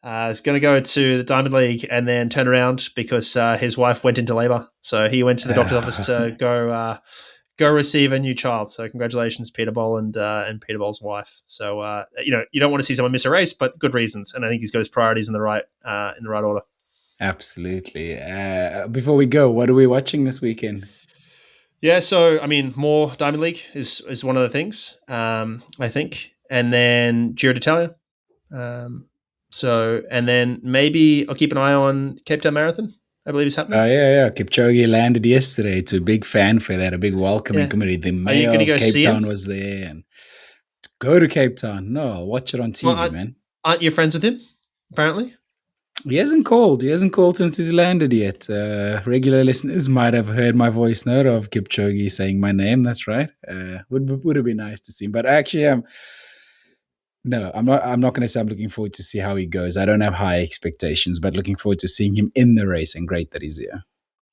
He's going to go to the Diamond League and then turn around because his wife went into labor. So he went to the doctor's office to go receive a new child. So congratulations, Peter Bowl and Peter Bowl's wife. So you don't want to see someone miss a race, but good reasons. And I think he's got his priorities in the right order. Absolutely. Before we go, what are we watching this weekend? Yeah, so I mean, more Diamond League is one of the things, I think, and then Giro d'Italia. And then maybe I'll keep an eye on Cape Town Marathon. I believe is happening. Oh yeah. Kipchoge landed yesterday. It's a big fanfare. They had a big welcoming committee. The mayor of Cape Town was there, and go to Cape Town. No, I'll watch it on TV, man. Aren't you friends with him? Apparently. He hasn't called. Since he's landed yet. Regular listeners might have heard my voice note of Kipchoge saying my name. That's right. Would have been nice to see him. But actually, no, I'm not going to say I'm looking forward to see how he goes. I don't have high expectations, but looking forward to seeing him in the race, and great that he's here.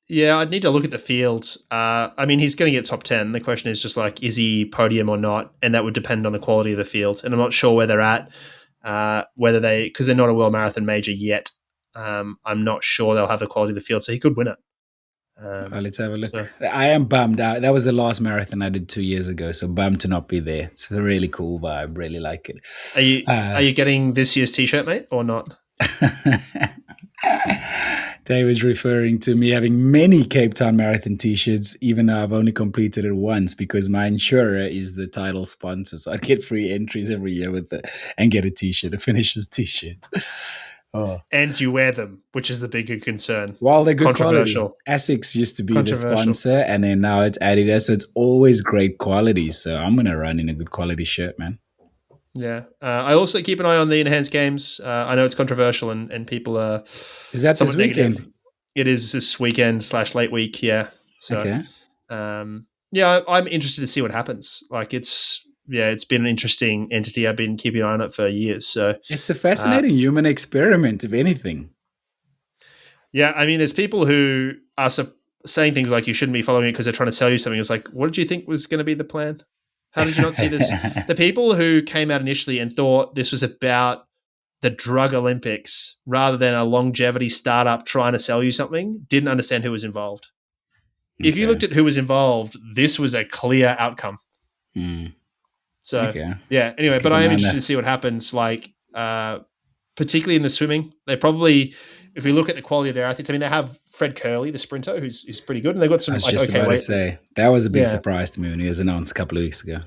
Yeah, I'd need to look at the field. I mean, he's going to get top 10. The question is just like, is he podium or not? And that would depend on the quality of the field. And I'm not sure where they're at, because they're not a World Marathon major yet. I'm not sure they'll have the quality of the field, so he could win it. Let's have a look. So, I am bummed. That was the last marathon I did 2 years ago, so bummed to not be there. It's a really cool vibe. Really like it. Are you getting this year's T-shirt, mate, or not? David's referring to me having many Cape Town Marathon T-shirts, even though I've only completed it once because my insurer is the title sponsor. So I get free entries every year and get a T-shirt, a finisher's T-shirt. Oh. And you wear them, which is the bigger concern. Well, they're good quality. Asics used to be the sponsor, and then now it's Adidas, so it's always great quality. So I'm going to run in a good quality shirt, man. Yeah. I also keep an eye on the Enhanced Games. I know it's controversial and people are... Is that this weekend? Negative. It is this weekend / late week, yeah. So, okay. I'm interested to see what happens. Like it's been an interesting entity. I've been keeping an eye on it for years. So it's a fascinating human experiment, if anything. Yeah, I mean, there's people who are saying things like you shouldn't be following it because they're trying to sell you something. It's like, what did you think was going to be the plan? How did you not see this? The people who came out initially and thought this was about the drug Olympics rather than a longevity startup trying to sell you something didn't understand who was involved. Okay. If you looked at who was involved, this was a clear outcome. So, yeah, anyway, but I am interested to see what happens, like, particularly in the swimming. They probably, if we look at the quality of their athletes, I mean, they have Fred Curley, the sprinter, who's pretty good, and they've got some, I was just about to say, that was a big surprise to me when he was announced a couple of weeks ago.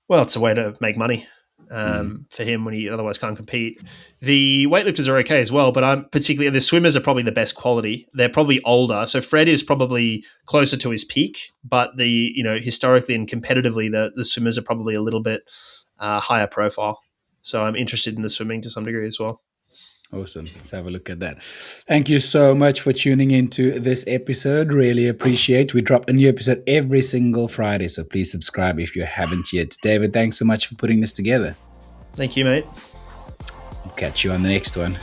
Well, it's a way to make money for him when he otherwise can't compete. The weightlifters are okay as well, but the swimmers are probably the best quality. They're probably older, so Fred is probably closer to his peak, but historically and competitively, the swimmers are probably a little bit higher profile. So I'm interested in the swimming to some degree as well. Awesome. Let's have a look at that. Thank you so much for tuning into this episode. Really appreciate. We drop a new episode every single Friday, so please subscribe if you haven't yet. David, thanks so much for putting this together. Thank you, mate. Catch you on the next one.